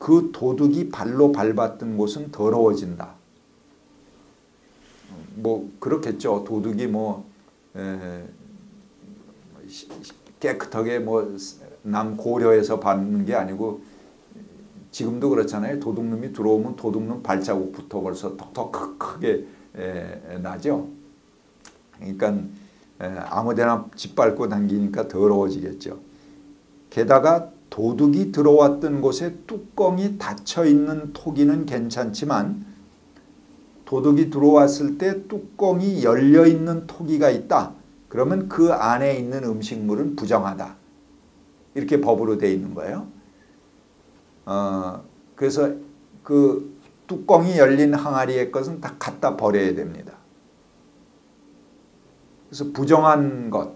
그 도둑이 발로 밟았던 곳은 더러워진다. 뭐 그렇겠죠. 도둑이 뭐 깨끗하게 뭐 남 고려해서 밟는 게 아니고 지금도 그렇잖아요. 도둑놈이 들어오면 도둑놈 발자국부터 벌써 톡톡 크게 나죠. 그러니까 아무데나 짓밟고 당기니까 더러워지겠죠. 게다가 도둑이 들어왔던 곳에 뚜껑이 닫혀있는 토기는 괜찮지만 도둑이 들어왔을 때 뚜껑이 열려있는 토기가 있다. 그러면 그 안에 있는 음식물은 부정하다. 이렇게 법으로 되어 있는 거예요. 그래서 그 뚜껑이 열린 항아리의 것은 다 갖다 버려야 됩니다. 그래서 부정한 것,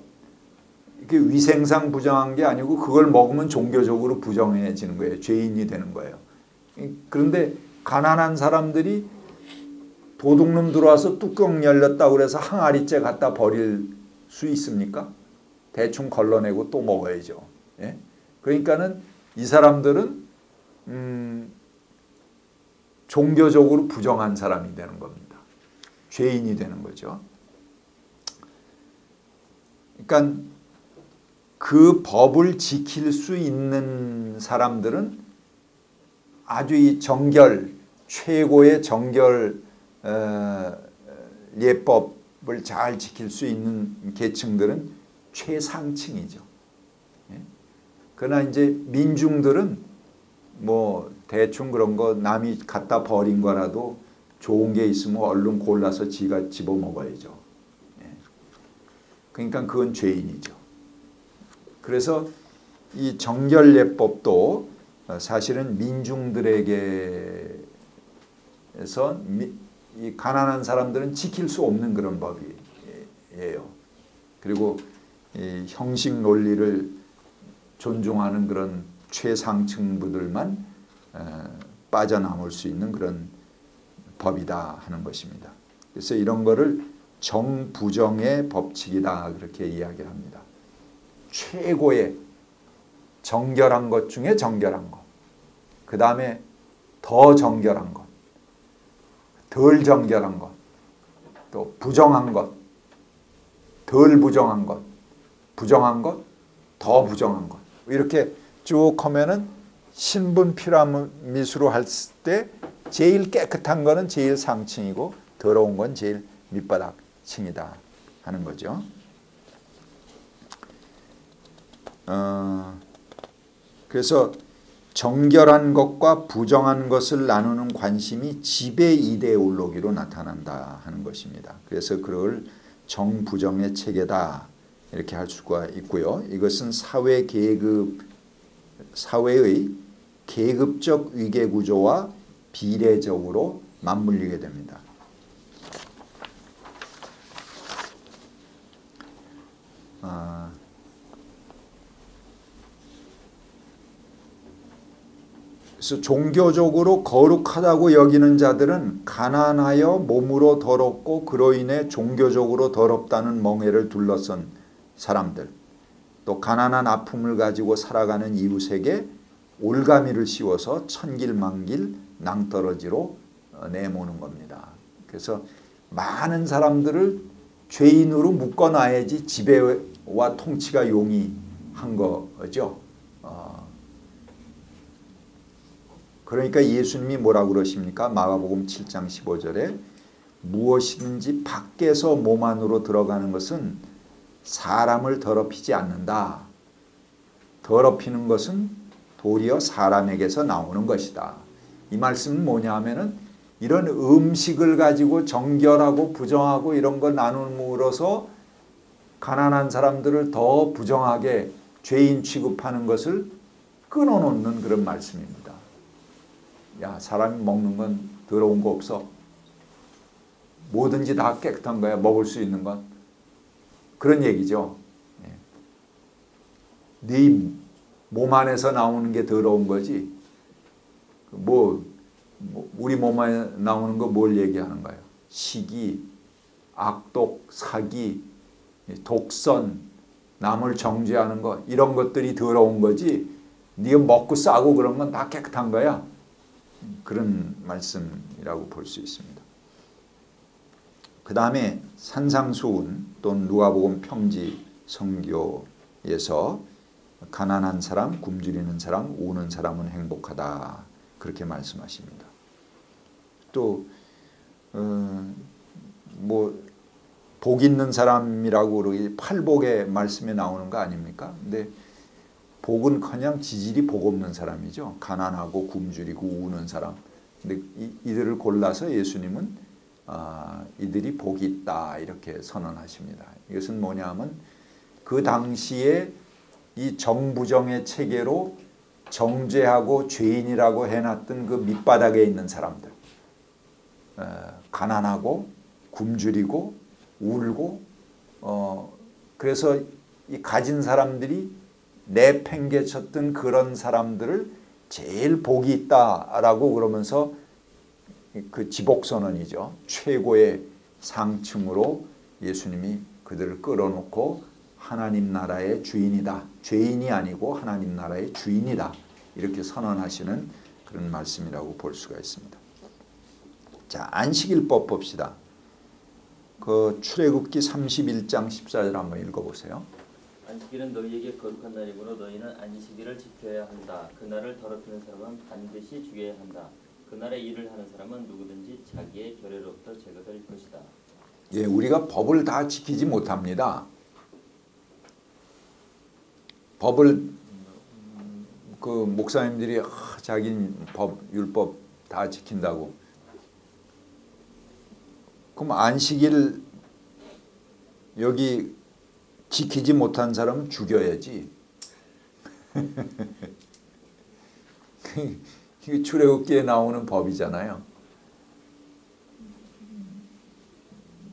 이게 위생상 부정한 게 아니고 그걸 먹으면 종교적으로 부정해지는 거예요. 죄인이 되는 거예요. 그런데 가난한 사람들이 도둑놈 들어와서 뚜껑 열렸다고 그래서 항아리째 갖다 버릴 수 있습니까? 대충 걸러내고 또 먹어야죠. 예? 그러니까는 이 사람들은 종교적으로 부정한 사람이 되는 겁니다. 죄인이 되는 거죠. 그러니까 그 법을 지킬 수 있는 사람들은 아주 이 정결, 최고의 정결 예법을 잘 지킬 수 있는 계층들은 최상층이죠. 예? 그러나 이제 민중들은 뭐 대충 그런 거 남이 갖다 버린 거라도 좋은 게 있으면 얼른 골라서 지가 집어 먹어야죠. 예? 그러니까 그건 죄인이죠. 그래서 이 정결예법도 사실은 민중들에게서 이 가난한 사람들은 지킬 수 없는 그런 법이에요. 그리고 이 형식 논리를 존중하는 그런 최상층부들만 빠져나올 수 있는 그런 법이다 하는 것입니다. 그래서 이런 거를 정부정의 법칙이다 그렇게 이야기를 합니다. 최고의 정결한 것 중에 정결한 것, 그 다음에 더 정결한 것, 덜 정결한 것, 또 부정한 것, 덜 부정한 것, 부정한 것, 더 부정한 것, 이렇게 쭉 하면은 신분 피라미드로 할 때 제일 깨끗한 거는 제일 상층이고 더러운 건 제일 밑바닥층이다 하는 거죠. 그래서 정결한 것과 부정한 것을 나누는 관심이 지배 이데올로기로 나타난다 하는 것입니다. 그래서 그걸 정부정의 체계다 이렇게 할 수가 있고요. 이것은 사회의 계급적 위계구조와 비례적으로 맞물리게 됩니다. 그래서 종교적으로 거룩하다고 여기는 자들은 가난하여 몸으로 더럽고 그로 인해 종교적으로 더럽다는 멍해를 둘러싼 사람들, 또 가난한 아픔을 가지고 살아가는 이웃에게 올가미를 씌워서 천길만길 낭떠러지로 내모는 겁니다. 그래서 많은 사람들을 죄인으로 묶어놔야지 지배와 통치가 용이한 거죠. 그러니까 예수님이 뭐라고 그러십니까? 마가복음 7장 15절에 무엇이든지 밖에서 몸 안으로 들어가는 것은 사람을 더럽히지 않는다. 더럽히는 것은 도리어 사람에게서 나오는 것이다. 이 말씀은 뭐냐 하면은 이런 음식을 가지고 정결하고 부정하고 이런 걸 나눔으로써 가난한 사람들을 더 부정하게 죄인 취급하는 것을 끊어놓는 그런 말씀입니다. 야, 사람이 먹는 건 더러운 거 없어. 뭐든지 다 깨끗한 거야. 먹을 수 있는 건. 그런 얘기죠. 네 몸 안에서 나오는 게 더러운 거지. 우리 몸 안에 나오는 거 뭘 얘기하는 거예요? 시기, 악독, 사기, 독선, 남을 정죄하는 거 이런 것들이 더러운 거지. 네가 먹고 싸고 그런 건 다 깨끗한 거야. 그런 말씀이라고 볼 수 있습니다. 그 다음에 산상수훈 또는 누가복음 평지 성교에서 가난한 사람, 굶주리는 사람, 우는 사람은 행복하다 그렇게 말씀하십니다. 또 복 있는 사람이라고 그러기 팔복의 말씀에 나오는 거 아닙니까? 근데 복은 그냥 지질이 복 없는 사람이죠. 가난하고 굶주리고 우는 사람. 근데 이들을 골라서 예수님은 이들이 복이 있다 이렇게 선언하십니다. 이것은 뭐냐 하면 그 당시에 이 정부정의 체계로 정죄하고 죄인이라고 해놨던 그 밑바닥에 있는 사람들, 가난하고 굶주리고 울고 그래서 이 가진 사람들이 내팽개쳤던 그런 사람들을 제일 복이 있다라고 그러면서 그 지복선언이죠. 최고의 상층으로 예수님이 그들을 끌어놓고 하나님 나라의 주인이다. 죄인이 아니고 하나님 나라의 주인이다. 이렇게 선언하시는 그런 말씀이라고 볼 수가 있습니다. 자, 안식일법 봅시다. 그 출애굽기 31장 14절 한번 읽어보세요. 안식일은 너희에게 거룩한 날이므로 너희는 안식일을 지켜야 한다. 그날을 더럽히는 사람은 반드시 죽여야 한다. 그날에 일을 하는 사람은 누구든지 자기의 결례로부터 제거될 것이다. 예, 우리가 법을 다 지키지 못합니다. 법을 그 목사님들이 자기 법 율법 다 지킨다고. 그럼 안식일 여기 지키지 못한 사람은 죽여야지. 이게 출애굽기에 나오는 법이잖아요.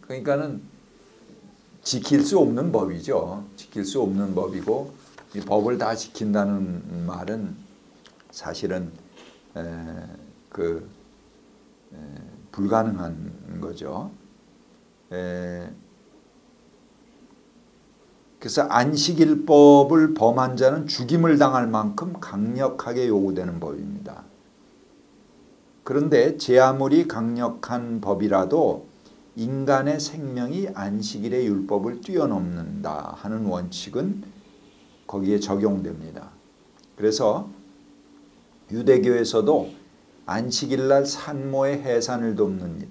그러니까는 지킬 수 없는 법이죠. 지킬 수 없는 법이고 이 법을 다 지킨다는 말은 사실은 불가능한 거죠. 그래서 안식일법을 범한 자는 죽임을 당할 만큼 강력하게 요구되는 법입니다. 그런데 제 아무리 강력한 법이라도 인간의 생명이 안식일의 율법을 뛰어넘는다 하는 원칙은 거기에 적용됩니다. 그래서 유대교에서도 안식일날 산모의 해산을 돕는 일,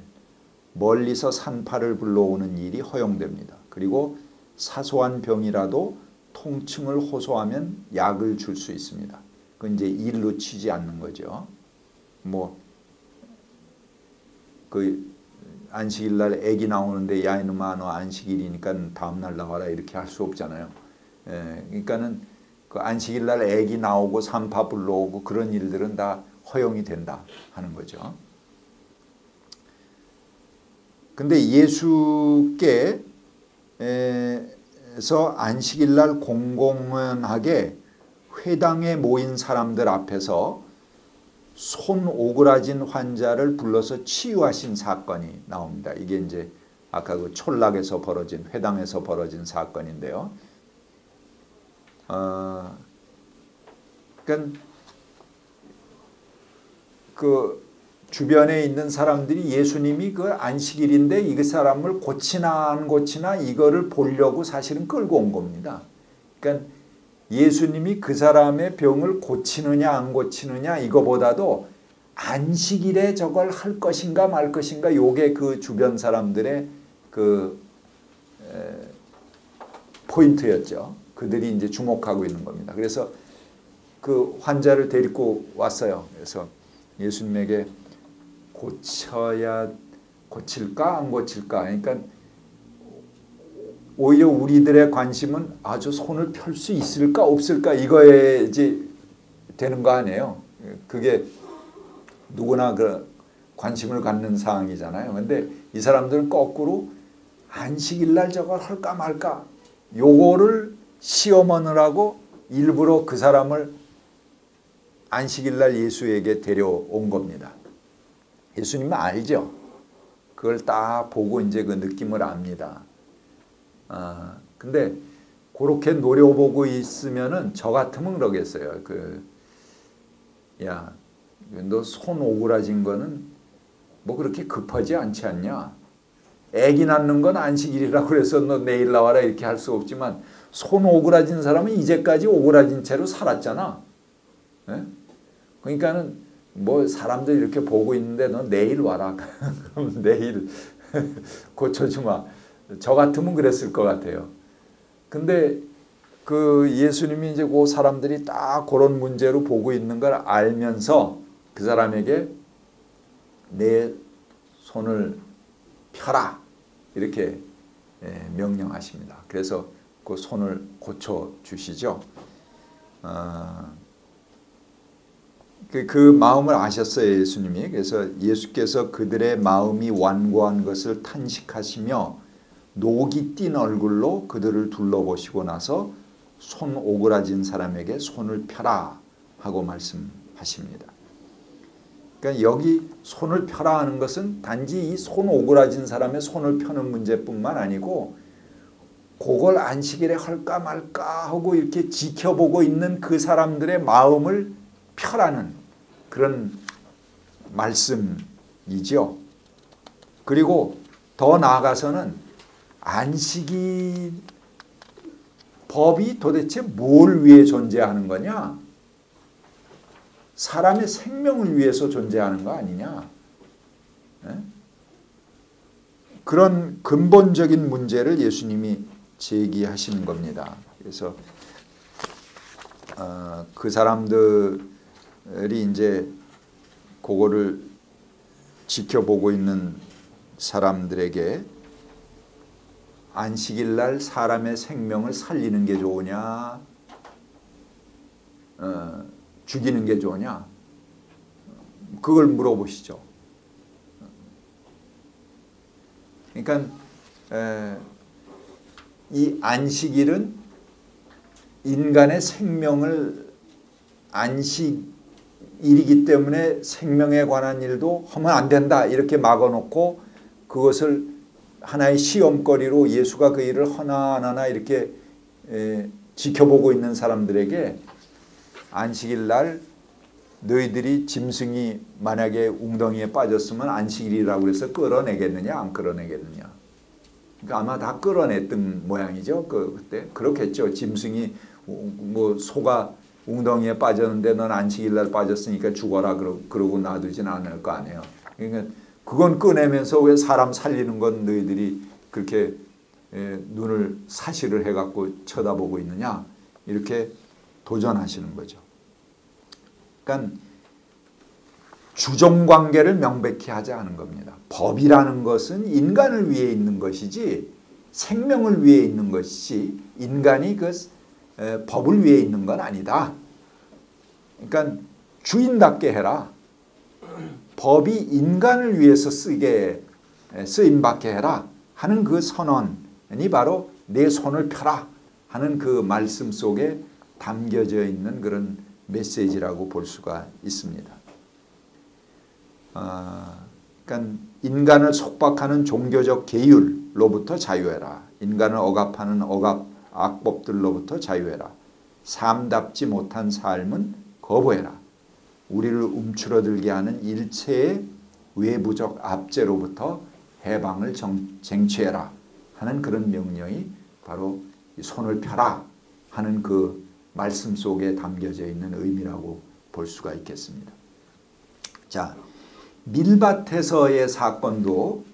멀리서 산파를 불러오는 일이 허용됩니다. 그리고 사소한 병이라도 통증을 호소하면 약을 줄 수 있습니다. 그건 이제 일로 치지 않는 거죠. 그 안식일날 아기 나오는데 야 이놈아 너 안식일이니까 다음날 나와라 이렇게 할 수 없잖아요. 그러니까는 그 안식일날 아기 나오고 산파 불러오고 그런 일들은 다 허용이 된다 하는 거죠. 근데 예수께서 안식일날 공공연하게 회당에 모인 사람들 앞에서 손 오그라진 환자를 불러서 치유하신 사건이 나옵니다. 이게 이제 아까 그 촌락에서 벌어진 회당에서 벌어진 사건인데요. 그러니까 그 주변에 있는 사람들이 예수님이 그 안식일인데 이 사람을 고치나 안 고치나 이거를 보려고 사실은 끌고 온 겁니다. 그러니까 예수님이 그 사람의 병을 고치느냐 안 고치느냐 이거보다도 안식일에 저걸 할 것인가 말 것인가 요게 그 주변 사람들의 그 포인트였죠. 그들이 이제 주목하고 있는 겁니다. 그래서 그 환자를 데리고 왔어요. 그래서 예수님에게 고칠까 안 고칠까. 그러니까 오히려 우리들의 관심은 아주 손을 펼 수 있을까 없을까 이거에 이제 되는 거 아니에요. 그게 누구나 그 관심을 갖는 사항이잖아요. 근데 이 사람들은 거꾸로 안식일날 저걸 할까 말까 요거를 시험하느라고 일부러 그 사람을 안식일날 예수에게 데려온 겁니다. 예수님은 알죠. 그걸 딱 보고 이제 그 느낌을 압니다. 근데 그렇게 노려보고 있으면은 저 같으면 그러겠어요. 야, 너 손 오그라진 거는 뭐 그렇게 급하지 않지 않냐? 애기 낳는 건 안식일이라고 그래서 너 내일 나와라 이렇게 할 수 없지만 손 오그라진 사람은 이제까지 오그라진 채로 살았잖아. 예? 그러니까는 뭐 사람들 이렇게 보고 있는데 너 내일 와라. 그럼 내일 고쳐주마. 저 같으면 그랬을 것 같아요. 근데 그 예수님이 이제 그 사람들이 딱 그런 문제로 보고 있는 걸 알면서 그 사람에게 내 손을 펴라 이렇게 명령하십니다. 그래서 그 손을 고쳐 주시죠. 그 마음을 아셨어요, 예수님이. 그래서 예수께서 그들의 마음이 완고한 것을 탄식하시며 녹이 띈 얼굴로 그들을 둘러보시고 나서 손 오그라진 사람에게 손을 펴라 하고 말씀하십니다. 그러니까 여기 손을 펴라 하는 것은 단지 이 손 오그라진 사람의 손을 펴는 문제뿐만 아니고 그걸 안식일에 할까 말까 하고 이렇게 지켜보고 있는 그 사람들의 마음을 펴라는 그런 말씀이죠. 그리고 더 나아가서는 안식일 법이 도대체 뭘 위해 존재하는 거냐? 사람의 생명을 위해서 존재하는 거 아니냐? 그런 근본적인 문제를 예수님이 제기하시는 겁니다. 그래서 그 사람들이 이제 그거를 지켜보고 있는 사람들에게 안식일 날 사람의 생명을 살리는 게 좋으냐, 죽이는 게 좋으냐, 그걸 물어보시죠. 그러니까 이 안식일은 인간의 생명을 안식일이기 때문에 생명에 관한 일도 하면 안 된다 이렇게 막아놓고 그것을 하나의 시험거리로 예수가 그 일을 하나하나 이렇게 지켜보고 있는 사람들에게 안식일 날 너희들이 짐승이 만약에 웅덩이에 빠졌으면 안식일이라고 해서 끌어내겠느냐 안 끌어내겠느냐. 그러니까 아마 다 끌어냈던 모양이죠. 그때 그렇겠죠. 짐승이 뭐 소가 웅덩이에 빠졌는데 넌 안식일 날 빠졌으니까 죽어라 그러고 놔두진 않을 거 아니에요. 그러니까 그건 꺼내면서 왜 사람 살리는 건 너희들이 그렇게 눈을 사시를 해갖고 쳐다보고 있느냐 이렇게 도전하시는 거죠. 그러니까 주종관계를 명백히 하지 않은 겁니다. 법이라는 것은 인간을 위해 있는 것이지 생명을 위해 있는 것이지 인간이 그 법을 위해 있는 건 아니다. 그러니까 주인답게 해라. 법이 인간을 위해서 쓰임받게 해라 하는 그 선언이 바로 내 손을 펴라 하는 그 말씀 속에 담겨져 있는 그런 메시지라고 볼 수가 있습니다. 그러니까 인간을 속박하는 종교적 계율로부터 자유해라. 인간을 억압하는 악법들로부터 자유해라. 삶답지 못한 삶은 거부해라. 우리를 움츠러들게 하는 일체의 외부적 압제로부터 해방을 쟁취해라 하는 그런 명령이 바로 손을 펴라 하는 그 말씀 속에 담겨져 있는 의미라고 볼 수가 있겠습니다. 자, 밀밭에서의 사건도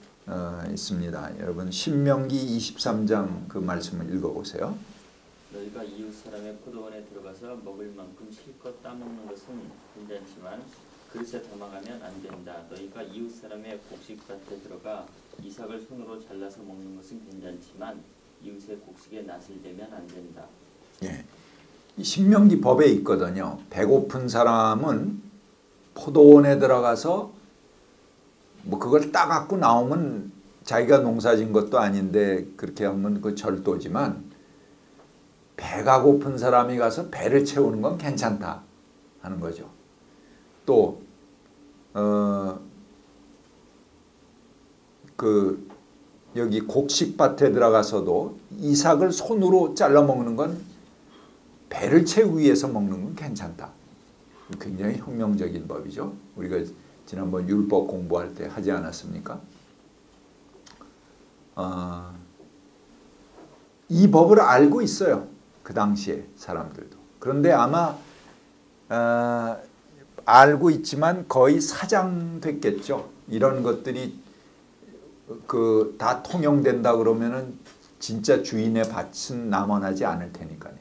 있습니다. 여러분 신명기 23장 그 말씀을 읽어보세요. 너희가 이웃 사람의 포도원에 들어가서 먹을 만큼 실컷 따먹는 것은 괜찮지만 그릇에 담아가면 안 된다. 너희가 이웃 사람의 곡식밭에 들어가 이삭을 손으로 잘라서 먹는 것은 괜찮지만 이웃의 곡식에 낫을 대면 안 된다. 예, 신명기 법에 있거든요. 배고픈 사람은 포도원에 들어가서 뭐 그걸 따갖고 나오면 자기가 농사진 것도 아닌데 그렇게 하면 그 절도지만 배가 고픈 사람이 가서 배를 채우는 건 괜찮다 하는 거죠. 또 여기 곡식밭에 들어가서도 이삭을 손으로 잘라 먹는 건 배를 채우기 위해서 먹는 건 괜찮다. 굉장히 혁명적인 법이죠. 우리가 지난번 율법 공부할 때 하지 않았습니까? 이 법을 알고 있어요. 그 당시에 사람들도. 그런데 아마 알고 있지만 거의 사장됐겠죠. 이런 것들이 다 통용된다 그러면은 진짜 주인의 밭은 남아나지 않을 테니까요.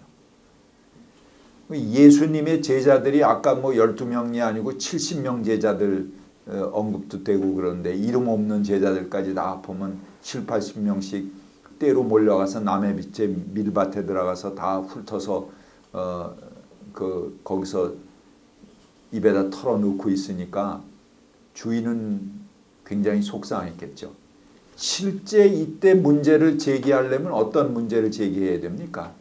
예수님의 제자들이 아까 뭐 12명이 아니고 70명 제자들 언급도 되고 그러는데 이름 없는 제자들까지 다 보면 7, 80명씩 때로 몰려가서 남의 밑에 밀밭에 들어가서 다 훑어서 거기서 입에다 털어놓고 있으니까 주인은 굉장히 속상했겠죠. 실제 이때 문제를 제기하려면 어떤 문제를 제기해야 됩니까?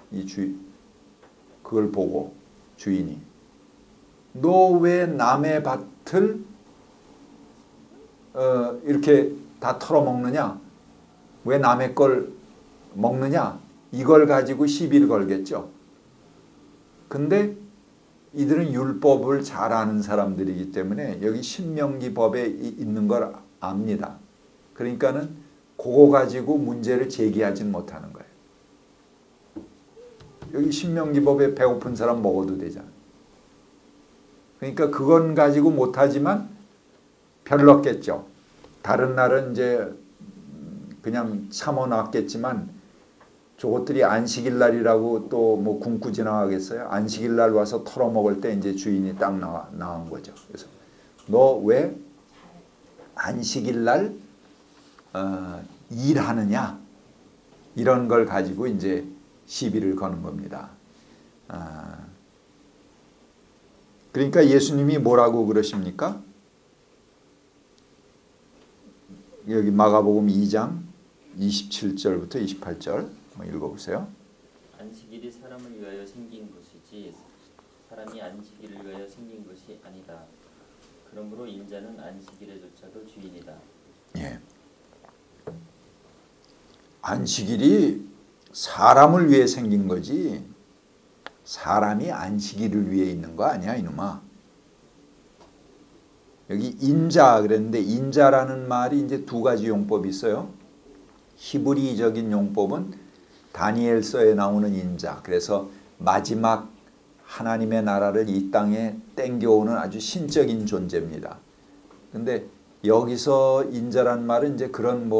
그걸 보고 주인이 너 왜 남의 밭을 이렇게 다 털어먹느냐? 왜 남의 걸 먹느냐? 이걸 가지고 시비를 걸겠죠. 근데 이들은 율법을 잘 아는 사람들이기 때문에 여기 신명기 법에 있는 걸 압니다. 그러니까는 그거 가지고 문제를 제기하지는 못하는 거예요. 여기 신명기 법에 배고픈 사람 먹어도 되잖아요. 그러니까 그건 가지고 못하지만 별렀겠죠. 다른 날은 이제 그냥 참아놨겠지만 저것들이 안식일 날이라고 또 뭐 굶고 지나가겠어요? 안식일 날 와서 털어먹을 때 이제 주인이 딱 나온 거죠. 그래서 너 왜 안식일 날 일하느냐? 이런 걸 가지고 이제 시비를 거는 겁니다. 그러니까 예수님이 뭐라고 그러십니까? 여기 마가복음 2장 27절부터 28절 읽어보세요. 안식일이 사람을 위하여 생긴 것이지 사람이 안식일을 위하여 생긴 것이 아니다. 그러므로 인자는 안식일에조차도 주인이다. 예. 안식일이 사람을 위해 생긴 거지 사람이 안식일을 위해 있는 거 아니야 이놈아. 여기 인자 그랬는데 인자라는 말이 이제 두 가지 용법이 있어요. 히브리적인 용법은 다니엘서에 나오는 인자. 그래서 마지막 하나님의 나라를 이 땅에 땡겨오는 아주 신적인 존재입니다. 근데 여기서 인자란 말은 이제 그런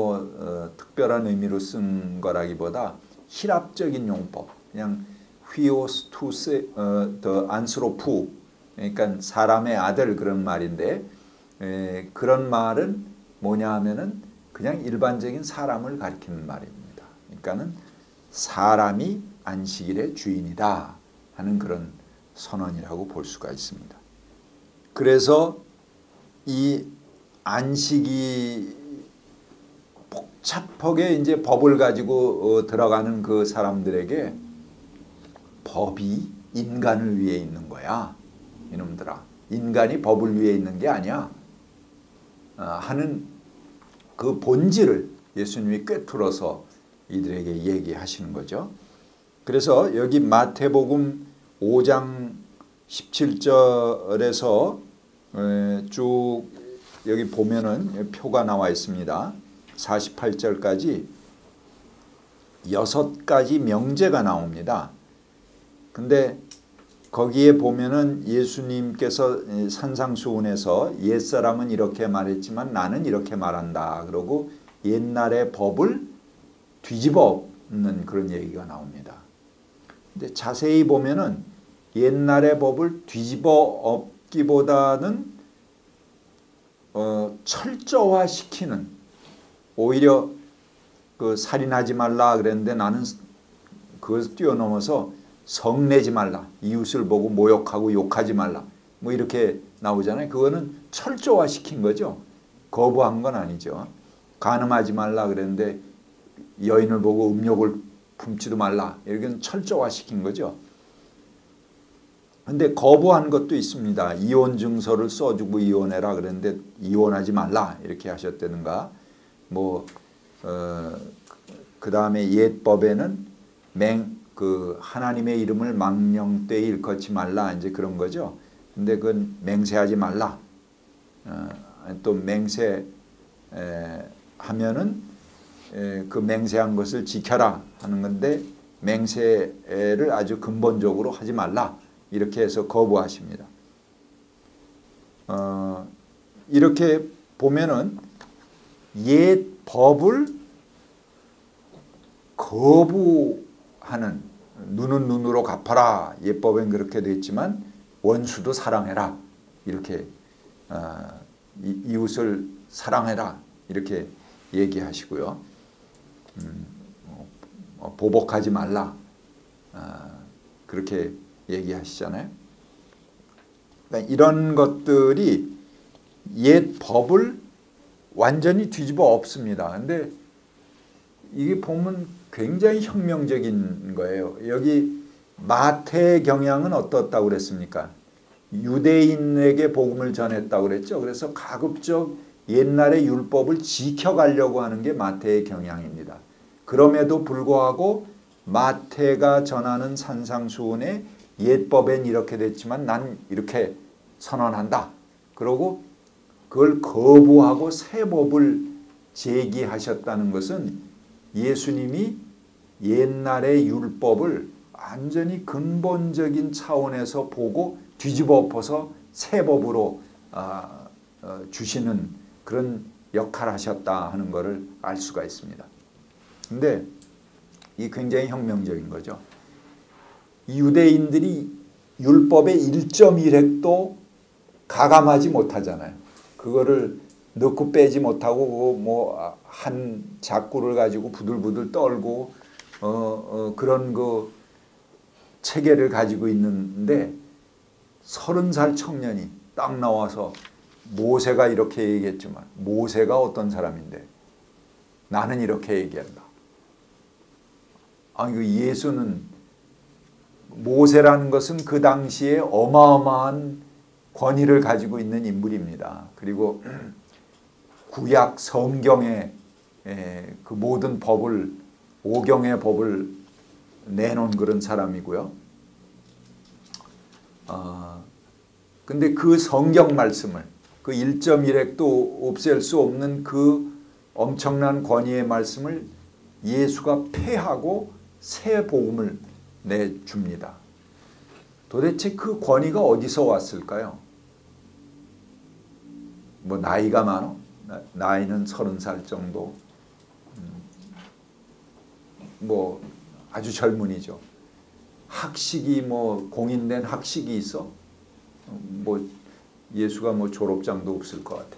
특별한 의미로 쓴 거라기보다 히랍적인 용법. 그냥 휘오스 투스 더 안스로프. 그러니까 사람의 아들 그런 말인데 그런 말은 뭐냐 하면은 그냥 일반적인 사람을 가리키는 말입니다. 그러니까는 사람이 안식일의 주인이다 하는 그런 선언이라고 볼 수가 있습니다. 그래서 이 안식이 복잡하게 이제 법을 가지고 들어가는 그 사람들에게 법이 인간을 위해 있는 거야. 이놈들아. 인간이 법을 위해 있는 게 아니야. 하는 그 본질을 예수님이 꿰뚫어서 이들에게 얘기하시는 거죠. 그래서 여기 마태복음 5장 17절에서 쭉 여기 보면은 표가 나와 있습니다. 48절까지 6가지 명제가 나옵니다. 근데 거기에 보면은 예수님께서 산상수훈에서 옛사람은 이렇게 말했지만 나는 이렇게 말한다. 그러고 옛날의 법을 뒤집어 엎는 그런 얘기가 나옵니다. 근데 자세히 보면은 옛날의 법을 뒤집어 엎기보다는 철저화시키는, 오히려 그 살인하지 말라 그랬는데 나는 그것을 뛰어넘어서 성내지 말라, 이웃을 보고 모욕하고 욕하지 말라, 뭐 이렇게 나오잖아요. 그거는 철저화시킨 거죠. 거부한 건 아니죠. 간음하지 말라 그랬는데 여인을 보고 음욕을 품지도 말라, 이렇게 철저화시킨 거죠. 근데 거부한 것도 있습니다. 이혼 증서를 써주고 이혼해라 그랬는데 이혼하지 말라 이렇게 하셨다든가, 그 다음에 옛법에는 하나님의 이름을 망령되이 일컫지 말라, 이제 그런 거죠. 근데 그건 맹세하지 말라. 또 맹세하면은 그 맹세한 것을 지켜라 하는 건데 맹세를 아주 근본적으로 하지 말라, 이렇게 해서 거부하십니다. 이렇게 보면은 옛 법을 거부하는, 눈은 눈으로 갚아라, 옛법엔 그렇게 돼 있지만 원수도 사랑해라, 이렇게 이웃을 사랑해라 이렇게 얘기하시고요. 보복하지 말라 그렇게 얘기하시잖아요. 그러니까 이런 것들이 옛 법을 완전히 뒤집어 엎습니다. 근데 이게 보면 굉장히 혁명적인 거예요. 여기 마태의 경향은 어떻다고 그랬습니까? 유대인에게 복음을 전했다고 그랬죠. 그래서 가급적 옛날의 율법을 지켜가려고 하는 게 마태의 경향입니다. 그럼에도 불구하고 마태가 전하는 산상수훈의 옛법엔 이렇게 됐지만 난 이렇게 선언한다. 그러고 그걸 거부하고 새 법을 제기하셨다는 것은 예수님이 옛날의 율법을 완전히 근본적인 차원에서 보고 뒤집어 엎어서 새 법으로 주시는 그런 역할을 하셨다 하는 것을 알 수가 있습니다. 근데 이 굉장히 혁명적인 거죠. 이 유대인들이 율법의 1.1획도 가감하지 못하잖아요. 그거를 넣고 빼지 못하고 뭐 한 작구를 가지고 부들부들 떨고 그런 그 체계를 가지고 있는데 30살 청년이 딱 나와서 모세가 이렇게 얘기했지만 모세가 어떤 사람인데 나는 이렇게 얘기한다. 아니 그 예수는 모세라는 것은 그 당시에 어마어마한 권위를 가지고 있는 인물입니다. 그리고 구약 성경의 그 모든 법을 오경의 법을 내놓은 그런 사람이고요. 근데 그 성경 말씀을 그 1.1획도 없앨 수 없는 그 엄청난 권위의 말씀을 예수가 폐하고 새 복음을 내줍니다. 도대체 그 권위가 어디서 왔을까요? 뭐 나이가 많아? 나이는 30살 정도. 뭐 아주 젊은이죠. 학식이 뭐 공인된 학식이 있어? 뭐 예수가 뭐 졸업장도 없을 것 같아.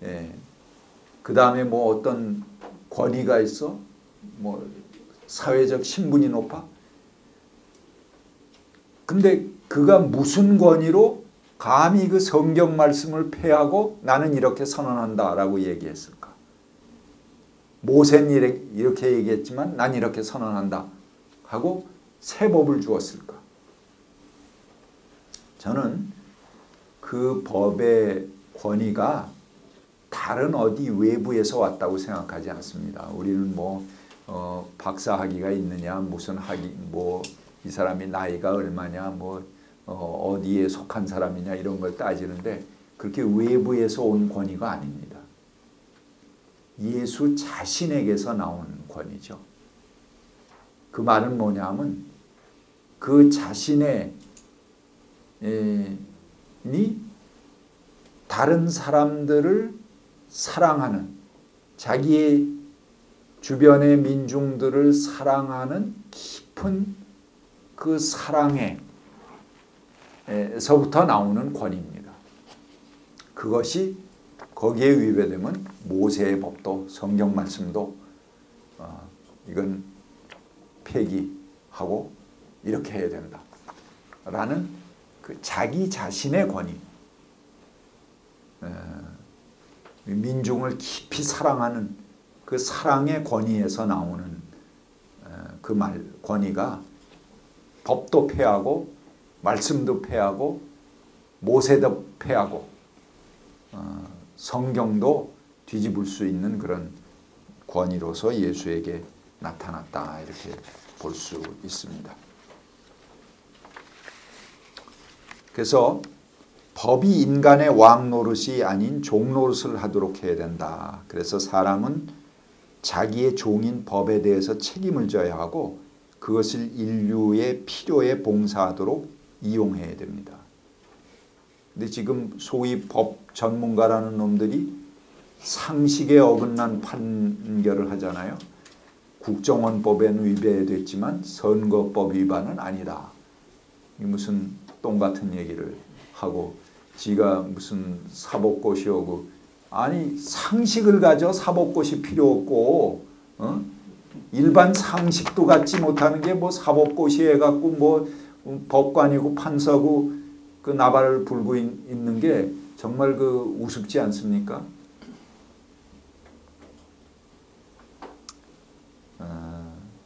예. 그 다음에 뭐 어떤 권위가 있어? 뭐 사회적 신분이 높아? 근데 그가 무슨 권위로 감히 그 성경 말씀을 폐하고 나는 이렇게 선언한다라고 얘기했을까? 모세는 이렇게 얘기했지만 난 이렇게 선언한다 하고 새 법을 주었을까? 저는 그 법의 권위가 다른 어디 외부에서 왔다고 생각하지 않습니다. 우리는 뭐 박사 학위가 있느냐, 무슨 학위, 뭐 이 사람이 나이가 얼마냐, 뭐 어디에 속한 사람이냐 이런 걸 따지는데 그렇게 외부에서 온 권위가 아닙니다. 예수 자신에게서 나온 권위죠. 그 말은 뭐냐면 그 자신의 이 다른 사람들을 사랑하는 자기의 주변의 민중들을 사랑하는 깊은 그 사랑에서부터 나오는 권위입니다. 그것이 거기에 위배되면 모세의 법도 성경 말씀도 이건 폐기하고 이렇게 해야 된다 라는 그 자기 자신의 권위, 민중을 깊이 사랑하는 그 사랑의 권위에서 나오는 그 권위가 법도 폐하고 말씀도 폐하고 모세도 폐하고 성경도 뒤집을 수 있는 그런 권위로서 예수에게 나타났다 이렇게 볼 수 있습니다. 그래서 법이 인간의 왕 노릇이 아닌 종 노릇을 하도록 해야 된다. 그래서 사람은 자기의 종인 법에 대해서 책임을 져야 하고 그것을 인류의 필요에 봉사하도록 이용해야 됩니다. 근데 지금 소위 법 전문가라는 놈들이 상식에 어긋난 판결을 하잖아요. 국정원법에는 위배됐지만 선거법 위반은 아니다. 무슨 똥 같은 얘기를 하고 지가 무슨 사법고시하고 아니 상식을 가져 사법고시 필요 없고 일반 상식도 갖지 못하는 게 뭐 사법고시 해갖고 뭐 법관이고 판사고 그 나발을 불고 있는 게 정말 그 우습지 않습니까?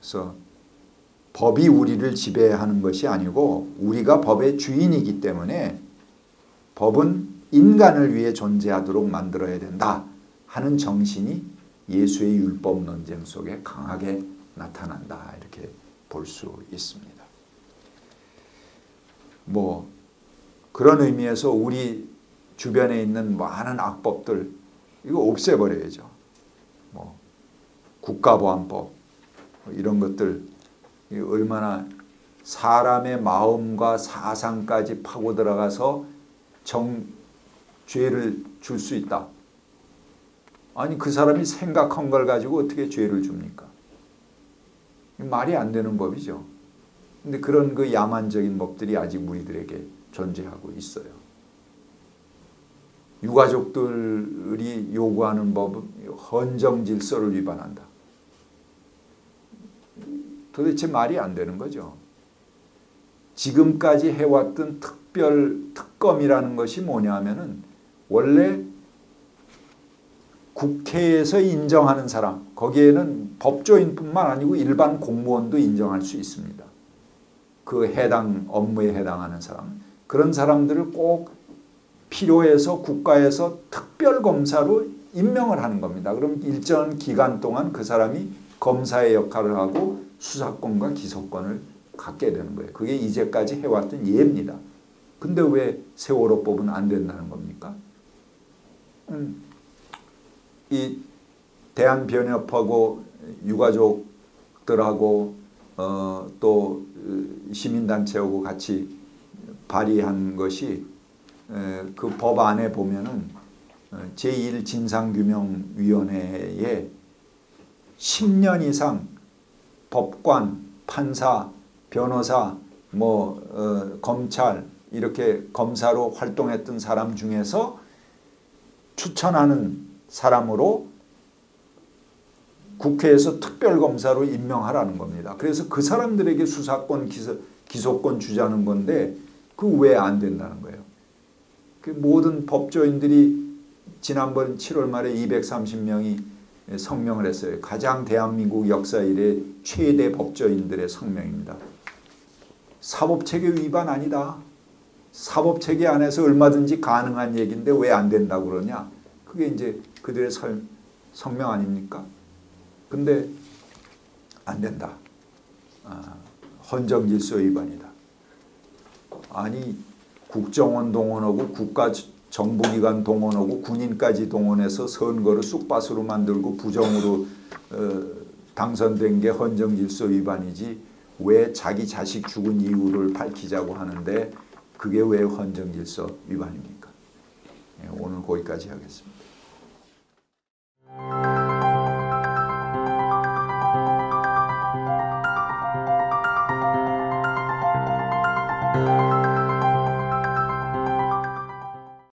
그래서 법이 우리를 지배하는 것이 아니고 우리가 법의 주인이기 때문에 법은 인간을 위해 존재하도록 만들어야 된다 하는 정신이 예수의 율법 논쟁 속에 강하게 나타난다 이렇게 볼 수 있습니다. 뭐 그런 의미에서 우리 주변에 있는 많은 악법들 이거 없애버려야죠. 뭐 국가보안법 이런 것들 얼마나 사람의 마음과 사상까지 파고 들어가서 죄를 줄 수 있다. 아니 그 사람이 생각한 걸 가지고 어떻게 죄를 줍니까? 말이 안 되는 법이죠. 근데 그런 그 야만적인 법들이 아직 우리들에게 존재하고 있어요. 유가족들이 요구하는 법은 헌정 질서를 위반한다. 도대체 말이 안 되는 거죠. 지금까지 해왔던 특검이라는 것이 뭐냐 하면은 원래 국회에서 인정하는 사람, 거기에는 법조인뿐만 아니고 일반 공무원도 인정할 수 있습니다. 그 해당 업무에 해당하는 사람, 그런 사람들을 꼭 필요해서 국가에서 특별검사로 임명을 하는 겁니다. 그럼 일정 기간 동안 그 사람이 검사의 역할을 하고 수사권과 기소권을 갖게 되는 거예요. 그게 이제까지 해왔던 예입니다. 근데 왜 세월호법은 안 된다는 겁니까? 이 대한변협하고 유가족들하고 또 시민단체하고 같이 발의한 것이 그 법 안에 보면은 제1진상규명위원회에 10년 이상 법관, 판사, 변호사, 검찰 이렇게 검사로 활동했던 사람 중에서 추천하는 사람으로 국회에서 특별검사로 임명하라는 겁니다. 그래서 그 사람들에게 수사권, 기소권 주자는 건데 그 왜 안 된다는 거예요. 그 모든 법조인들이 지난번 7월 말에 230명이 성명을 했어요. 가장 대한민국 역사 이래 최대 법조인들의 성명입니다. 사법체계 위반 아니다. 사법체계 안에서 얼마든지 가능한 얘기인데 왜 안 된다고 그러냐. 그게 이제 그들의 성명 아닙니까? 근데 안 된다. 헌정질서 위반이다. 아니 국정원 동원하고 국가 정보기관 동원하고 군인까지 동원해서 선거를 쑥밭으로 만들고 부정으로 당선된 게 헌정질서 위반이지 왜 자기 자식 죽은 이유를 밝히자고 하는데 그게 왜 헌정질서 위반입니까? 오늘 거기까지 하겠습니다.